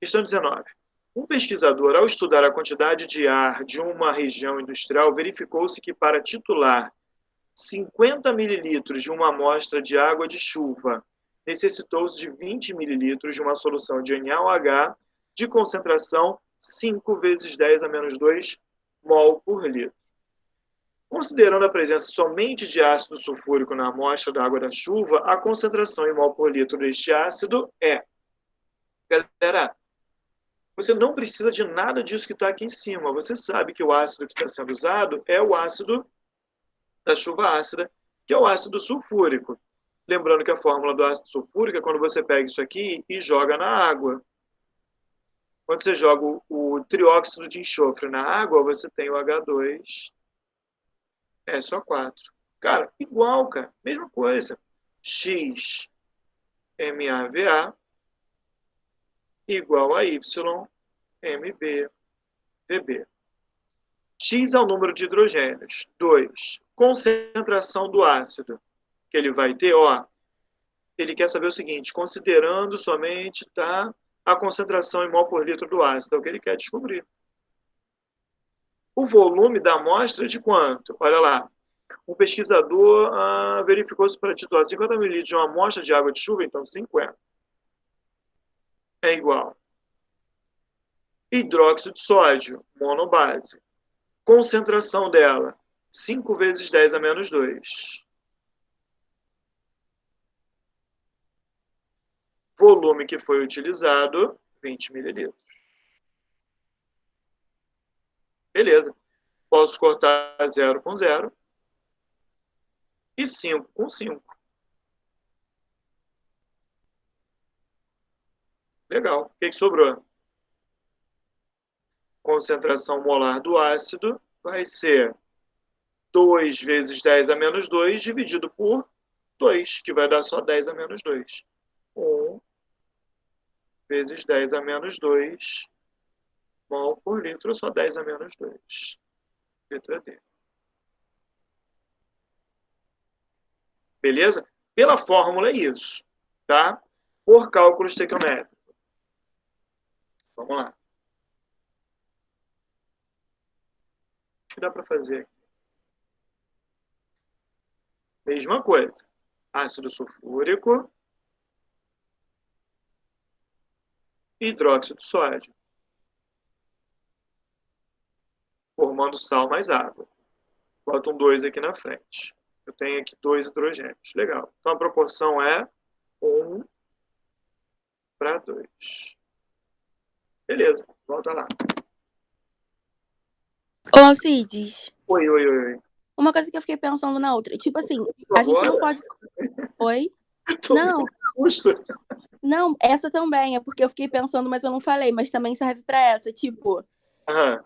Questão 19. Um pesquisador, ao estudar a quantidade de ar de uma região industrial, verificou-se que para titular 50 mililitros de uma amostra de água de chuva, necessitou-se de 20 mililitros de uma solução de NaOH de concentração 5 vezes 10 a menos 2 mol por litro. Considerando a presença somente de ácido sulfúrico na amostra da água da chuva, a concentração em mol por litro deste ácido é... Galera, você não precisa de nada disso que está aqui em cima. Você sabe que o ácido que está sendo usado é o ácido da chuva ácida, que é o ácido sulfúrico. Lembrando que a fórmula do ácido sulfúrico é quando você pega isso aqui e joga na água. Quando você joga o trióxido de enxofre na água, você tem o H2SO4. Cara, igual, cara. Mesma coisa. XMAVA igual a YMBVB. X é o número de hidrogênios. 2. Concentração do ácido que ele vai ter, ó. Ele quer saber o seguinte, considerando somente a concentração em mol por litro do ácido, é o que ele quer descobrir. O volume da amostra é de quanto? Olha lá. Um pesquisador verificou-se para titular 50 ml de uma amostra de água de chuva, então 50. É igual. Hidróxido de sódio, monobase. Concentração dela, 5 vezes 10 a menos 2. Volume que foi utilizado, 20 mililitros. Beleza. Posso cortar 0 com 0 e 5 com 5. Legal. O que sobrou? Concentração molar do ácido vai ser 2 vezes 10 a menos 2 dividido por 2, que vai dar só 10 a menos 2. 1 vezes 10 a menos 2 mol por litro, só 10 a menos 2. Letra D. Beleza? Pela fórmula é isso, tá? Por cálculo estequiométrico. Vamos lá. O que dá para fazer aqui? Mesma coisa. Ácido sulfúrico. Hidróxido de sódio. Formando sal mais água. Bota um 2 aqui na frente. Eu tenho aqui 2 hidrogênios. Legal. Então a proporção é 1 para 2. Beleza. Volta lá. Ô, Cides, Oi. uma coisa que eu fiquei pensando na outra. Tipo assim, Agora? a gente não pode... Oi? Tô Não, custo. não, essa também. É porque eu fiquei pensando, mas eu não falei. Mas também serve pra essa. Tipo, Aham.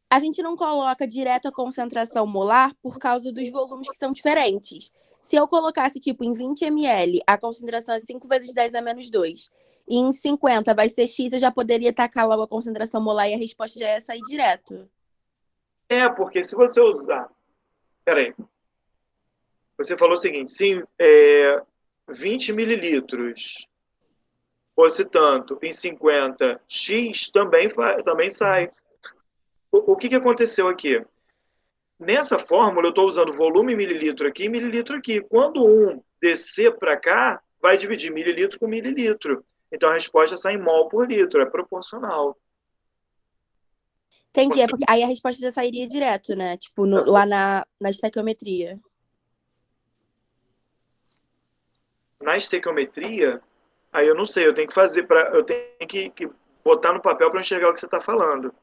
a gente não coloca direto a concentração molar por causa dos volumes que são diferentes. Se eu colocasse, tipo, em 20 ml, a concentração é 5 vezes 10 a menos 2. E em 50 vai ser X, eu já poderia tacar logo a concentração molar e a resposta já ia sair direto. É, porque se você usar... Peraí. Você falou o seguinte, sim, 20 mililitros fosse tanto, em 50 X também sai. O que aconteceu aqui? Nessa fórmula, eu estou usando volume mililitro aqui e mililitro aqui. Quando um descer para cá, vai dividir mililitro com mililitro. Então, a resposta sai em mol por litro, é proporcional. Entendi, é porque aí a resposta já sairia direto, né? Tipo, lá na estequiometria. Na estequiometria, aí eu não sei, eu tenho que fazer, eu tenho que botar no papel para enxergar o que você está falando.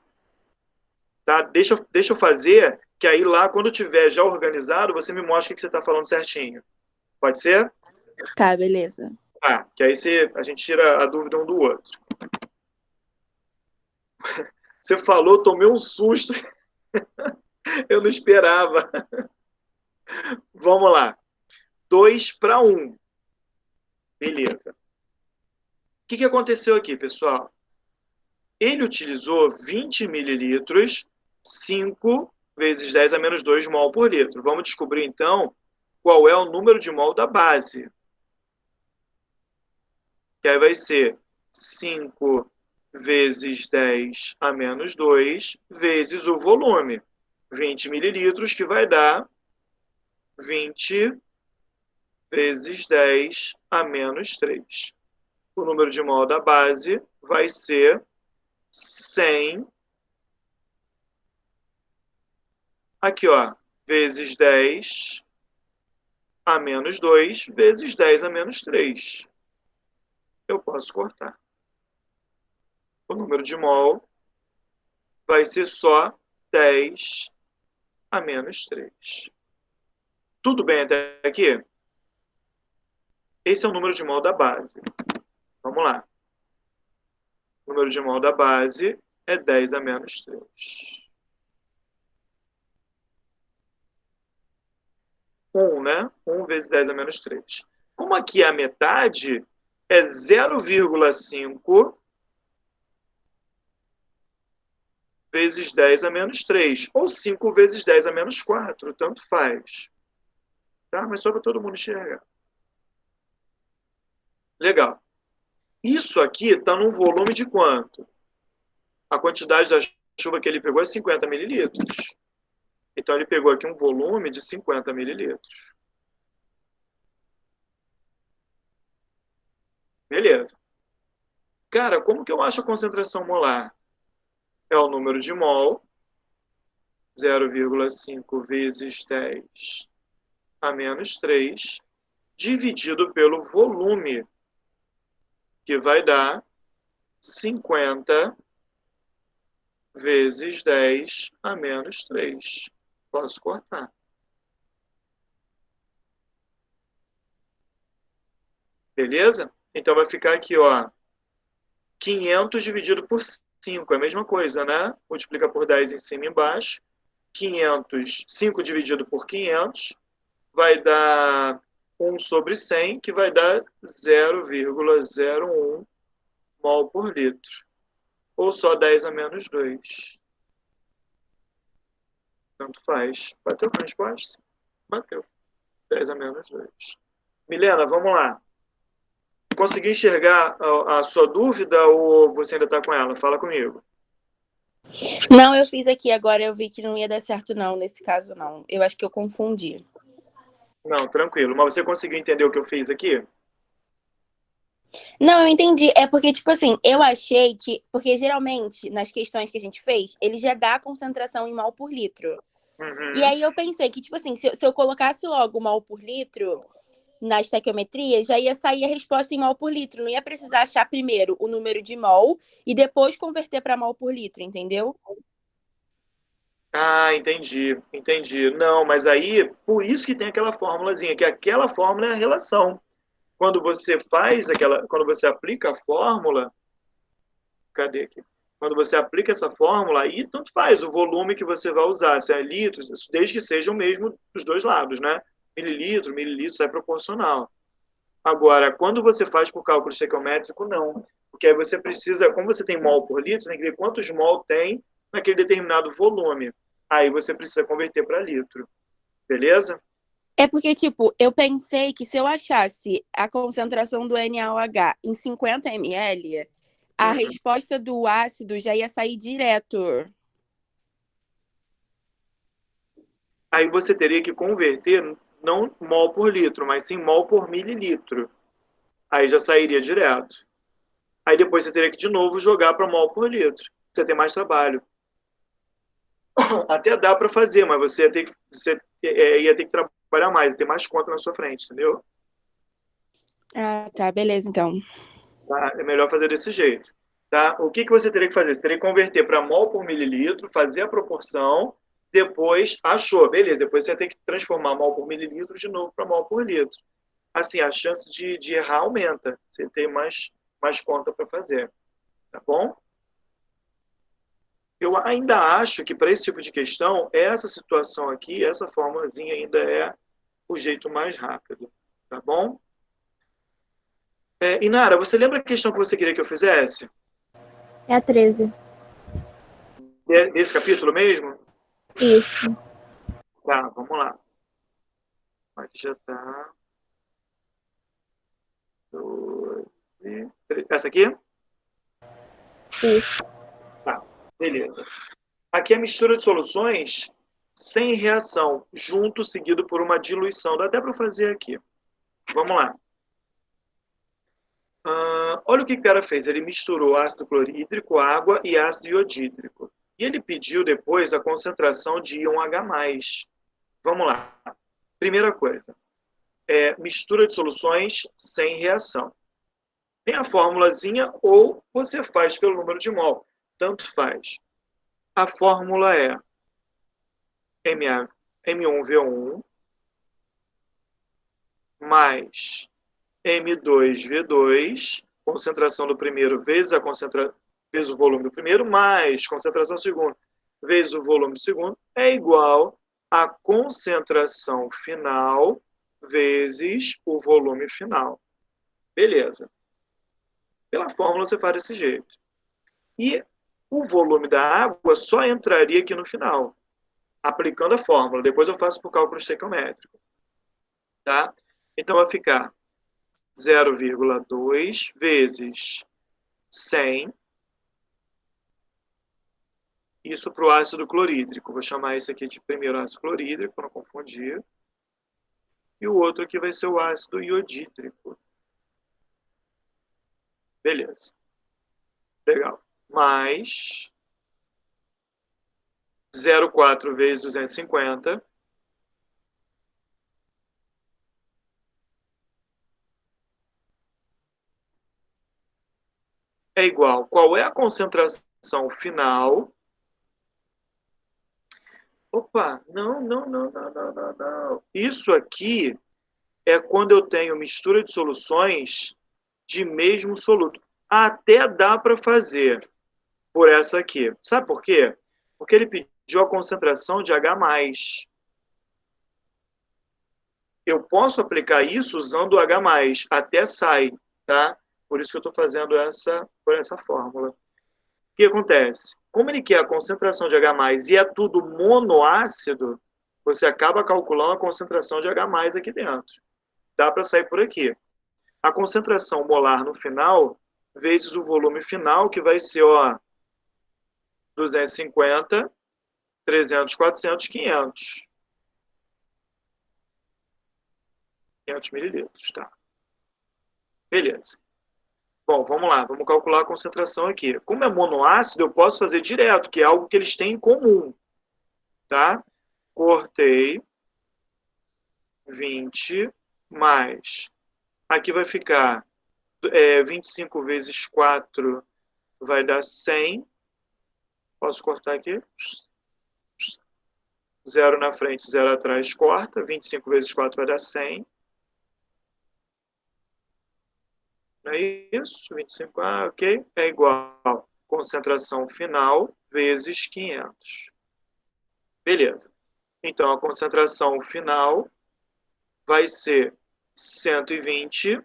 Tá? Deixa eu fazer, que aí lá, quando tiver já organizado, você me mostra o que você está falando certinho. Pode ser? Tá, beleza. Ah, que aí a gente tira a dúvida um do outro. Você falou, tomei um susto. Eu não esperava. Vamos lá. 2 para 1. Beleza. O que aconteceu aqui, pessoal? Ele utilizou 20 mililitros, 5 vezes 10 a menos 2 mol por litro. Vamos descobrir, então, qual é o número de mol da base. Que aí vai ser 5 vezes 10 a menos 2 vezes o volume. 20 mililitros, que vai dar 20 vezes 10 a menos 3. O número de mol da base vai ser 100. Aqui, ó, vezes 10 a menos 2 vezes 10 a menos 3. Eu posso cortar. O número de mol vai ser só 10 a menos 3. Tudo bem até aqui? Esse é o número de mol da base. Vamos lá. O número de mol da base é 10 a menos 3. 1, né? 1 vezes 10 a menos 3. Como aqui é a metade, é 0,5 vezes 10 a menos 3. Ou 5 vezes 10 a menos 4. Tanto faz. Tá? Mas só para todo mundo enxergar. Legal. Isso aqui está num volume de quanto? A quantidade da chuva que ele pegou é 50 mililitros. Então, ele pegou aqui um volume de 50 mililitros. Beleza. Cara, como que eu acho a concentração molar? É o número de mol, 0,5 vezes 10 a menos 3, dividido pelo volume, que vai dar 50 vezes 10 a menos 3. Posso cortar. Beleza? Então, vai ficar aqui, ó, 500 dividido por 5. É a mesma coisa, né? Multiplica por 10 em cima e embaixo. 500, 5 dividido por 500, vai dar 1 sobre 100, que vai dar 0,01 mol por litro. Ou só 10 a menos 2. Tanto faz. Bateu a resposta? Bateu. 10 a menos 2. Milena, vamos lá. Conseguiu enxergar a sua dúvida ou você ainda está com ela? Fala comigo. Não, eu fiz aqui, agora eu vi que não ia dar certo não, nesse caso não. Eu acho que eu confundi. Não, tranquilo. Mas você conseguiu entender o que eu fiz aqui? Não, eu entendi. É porque, tipo assim, eu achei que... Porque geralmente, nas questões que a gente fez, ele já dá a concentração em mol por litro. Uhum. E aí eu pensei que, tipo assim, se eu colocasse logo mol por litro na estequiometria, já ia sair a resposta em mol por litro. Não ia precisar achar primeiro o número de mol e depois converter para mol por litro, entendeu? Ah, entendi, entendi. Não, mas aí, por isso que tem aquela fórmulazinha, que aquela fórmula é a relação. Quando você quando você aplica a fórmula, cadê aqui? Quando você aplica essa fórmula, aí tanto faz o volume que você vai usar, se é litros, desde que seja o mesmo dos dois lados, né? Mililitros é proporcional. Agora, quando você faz por cálculo estequiométrico, não. Porque aí você precisa, como você tem mol por litro, você tem que ver quantos mol tem naquele determinado volume. Aí você precisa converter para litro. Beleza? É porque, tipo, eu pensei que se eu achasse a concentração do NaOH em 50 ml, a resposta do ácido já ia sair direto. Aí você teria que converter não mol por litro, mas sim mol por mililitro. Aí já sairia direto. Aí depois você teria que de novo jogar para mol por litro. Você tem mais trabalho. Até dá para fazer, mas você ia ter que trabalhar mais, ter mais conta na sua frente, entendeu? Ah, tá, beleza, então. Tá? É melhor fazer desse jeito. Tá? O que você teria que fazer? Você teria que converter para mol por mililitro, fazer a proporção, depois achou, beleza, depois você tem que transformar mol por mililitro de novo para mol por litro. Assim, a chance de errar aumenta. Você tem mais conta para fazer. Tá bom? Eu ainda acho que para esse tipo de questão, essa situação aqui, essa formulazinha ainda é o jeito mais rápido. Tá bom? Inara, você lembra a questão que você queria que eu fizesse? É a 13. Desse capítulo mesmo? Isso. Tá, vamos lá. Aqui já está. Essa aqui? Isso. Tá, beleza. Aqui é a mistura de soluções sem reação, junto seguido por uma diluição. Dá até para fazer aqui. Vamos lá. Olha o que o cara fez. Ele misturou ácido clorídrico, água e ácido iodídrico. E ele pediu depois a concentração de íon H+. Vamos lá. Primeira coisa. Mistura de soluções sem reação. Tem a formulazinha ou você faz pelo número de mol. Tanto faz. A fórmula é M1V1 mais M2V2, concentração do primeiro vezes vezes o volume do primeiro, mais concentração do segundo vezes o volume do segundo, é igual a concentração final vezes o volume final. Beleza. Pela fórmula você faz desse jeito. E o volume da água só entraria aqui no final, aplicando a fórmula. Depois eu faço por cálculo estequiométrico. Tá? Então vai ficar 0,2 vezes 100. Isso para o ácido clorídrico. Vou chamar esse aqui de primeiro ácido clorídrico, para não confundir. E o outro aqui vai ser o ácido iodídrico. Beleza. Legal. Mais 0,4 vezes 250. É igual. Qual é a concentração final? Opa, não. Isso aqui é quando eu tenho mistura de soluções de mesmo soluto. Até dá para fazer por essa aqui. Sabe por quê? Porque ele pediu a concentração de H+. Eu posso aplicar isso usando o H+, até sai, tá? Por isso que eu estou fazendo por essa fórmula. O que acontece? Como ele quer a concentração de H+, e é tudo monoácido, você acaba calculando a concentração de H+ aqui dentro. Dá para sair por aqui. A concentração molar no final, vezes o volume final, que vai ser, 250, 300, 400, 500. 500 mililitros, tá? Beleza. Bom, vamos lá, vamos calcular a concentração aqui. Como é monoácido, eu posso fazer direto, que é algo que eles têm em comum, tá? Cortei 20 mais. Aqui vai ficar 25 vezes 4 vai dar 100. Posso cortar aqui? 0 na frente, 0 atrás, corta. 25 vezes 4 vai dar 100. Não é isso? 25, ok. É igual concentração final vezes 500. Beleza. Então, a concentração final vai ser 120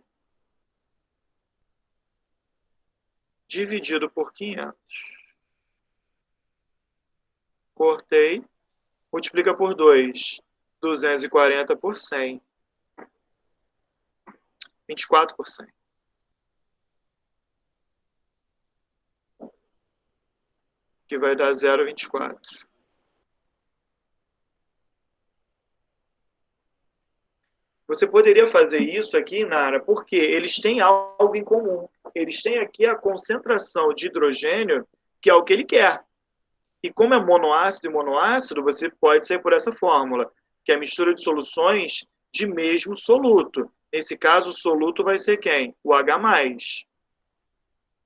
dividido por 500. Cortei. Multiplica por 2. 240 por 100. 24 por 100. Que vai dar 0,24. Você poderia fazer isso aqui, Nara, porque eles têm algo em comum. Eles têm aqui a concentração de hidrogênio, que é o que ele quer. E como é monoácido e monoácido, você pode sair por essa fórmula, que é a mistura de soluções de mesmo soluto. Nesse caso, o soluto vai ser quem? O H+.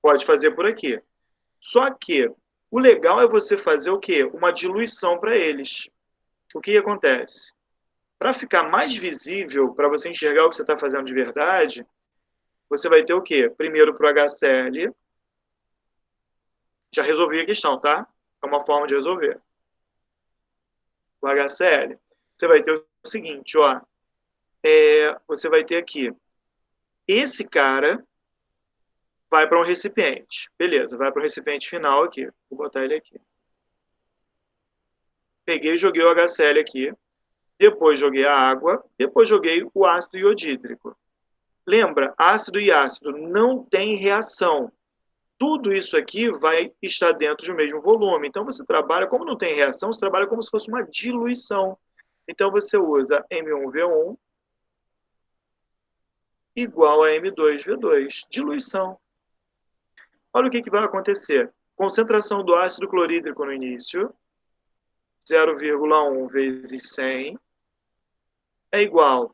Pode fazer por aqui. Só que o legal é você fazer o quê? Uma diluição para eles. O que acontece? Para ficar mais visível, para você enxergar o que você está fazendo de verdade, você vai ter o quê? Primeiro para o HCl. Já resolvi a questão, tá? É uma forma de resolver. O HCl. Você vai ter o seguinte, você vai ter aqui. Esse cara vai para um recipiente. Beleza, vai para o recipiente final aqui. Vou botar ele aqui. Peguei e joguei o HCl aqui. depois joguei a água, depois joguei o ácido iodídrico. Lembra, ácido e ácido não tem reação. Tudo isso aqui vai estar dentro do mesmo volume. Então, você trabalha, como não tem reação, você trabalha como se fosse uma diluição. Então, você usa M1V1 igual a M2V2. Diluição. Olha o que vai acontecer. Concentração do ácido clorídrico no início, 0,1 vezes 100, é igual.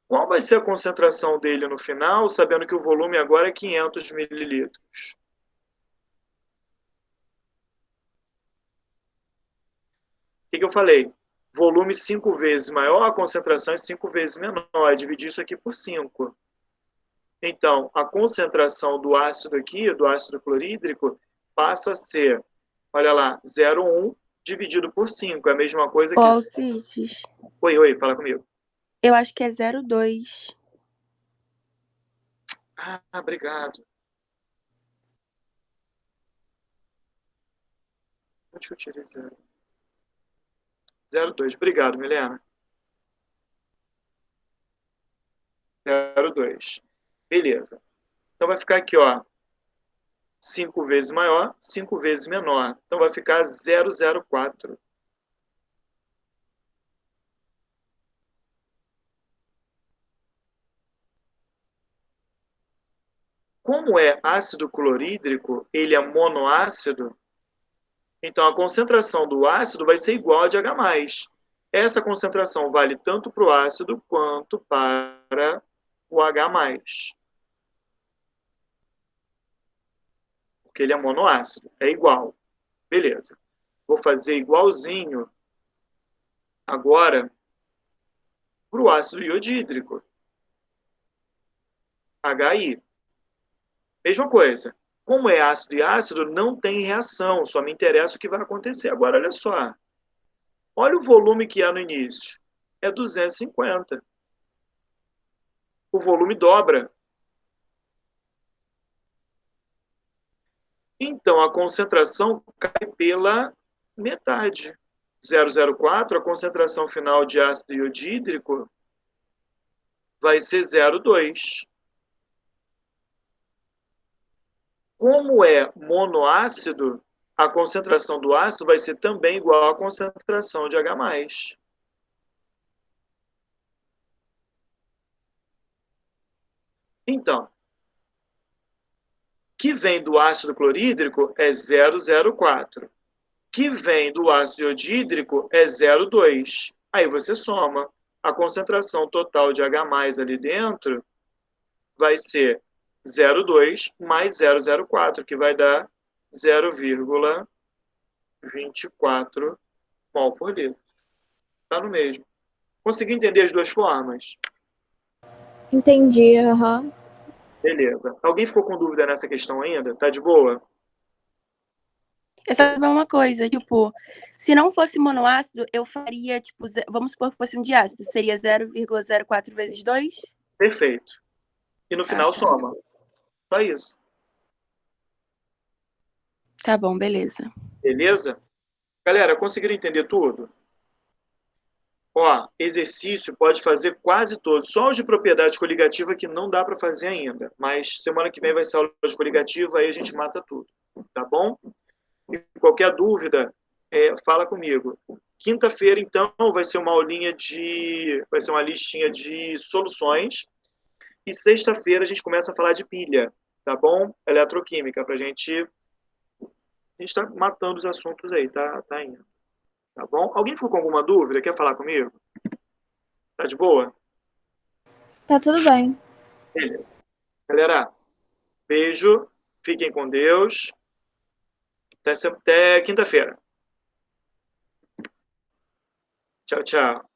Qual vai ser a concentração dele no final, sabendo que o volume agora é 500 mililitros? O que eu falei? Volume 5 vezes maior, a concentração é 5 vezes menor. Dividir isso aqui por 5. Então, a concentração do ácido aqui, do ácido clorídrico, passa a ser, olha lá, 0,1 dividido por 5. É a mesma coisa que... Alcides, Oi, fala comigo. eu acho que é 0,2. Ah, obrigado. Onde que eu tirei 0? 0,2. Obrigado, Milena. 0,2. Beleza. Então, vai ficar aqui, ó. 5 vezes maior, 5 vezes menor. Então, vai ficar 0,04. Como é ácido clorídrico, ele é monoácido, então a concentração do ácido vai ser igual a de H+. Essa concentração vale tanto para o ácido quanto para o H+. Porque ele é monoácido, é igual. Beleza. Vou fazer igualzinho agora para o ácido iodídrico, HI. Mesma coisa. Como é ácido e ácido, não tem reação, só me interessa o que vai acontecer. Agora, olha só. Olha o volume que há no início. É 250. O volume dobra. Então, a concentração cai pela metade. 0,04, a concentração final de ácido iodídrico vai ser 0,2. Como é monoácido, a concentração do ácido vai ser também igual à concentração de H+. Então, que vem do ácido clorídrico é 0,04. Que vem do ácido iodídrico é 0,2. Aí você soma. A concentração total de H+ ali dentro vai ser 0,2 mais 0,04, que vai dar 0,24 mol por litro. Está no mesmo. Conseguiu entender as duas formas? Entendi, aham. Beleza. Alguém ficou com dúvida nessa questão ainda? Tá de boa? Eu só saber uma coisa, tipo, se não fosse monoácido, eu faria, tipo, vamos supor que fosse um diácido, seria 0,04 vezes 2? Perfeito. E no final tá. soma. Só isso. Tá bom, beleza. Beleza? Galera, conseguiram entender tudo? Ó, exercício pode fazer quase todos. Só os de propriedade coligativa que não dá para fazer ainda. Mas semana que vem vai ser aula de coligativa, aí a gente mata tudo. Tá bom? E qualquer dúvida, fala comigo. Quinta-feira, então, vai ser uma aulinha de... Vai ser uma listinha de soluções. E sexta-feira a gente começa a falar de pilha. Tá bom? Eletroquímica, pra gente... A gente tá matando os assuntos aí, tá indo. Tá bom? Alguém ficou com alguma dúvida? Quer falar comigo? Tá de boa? Tá tudo bem. Beleza. Galera, beijo. Fiquem com Deus. Até quinta-feira. Tchau, tchau.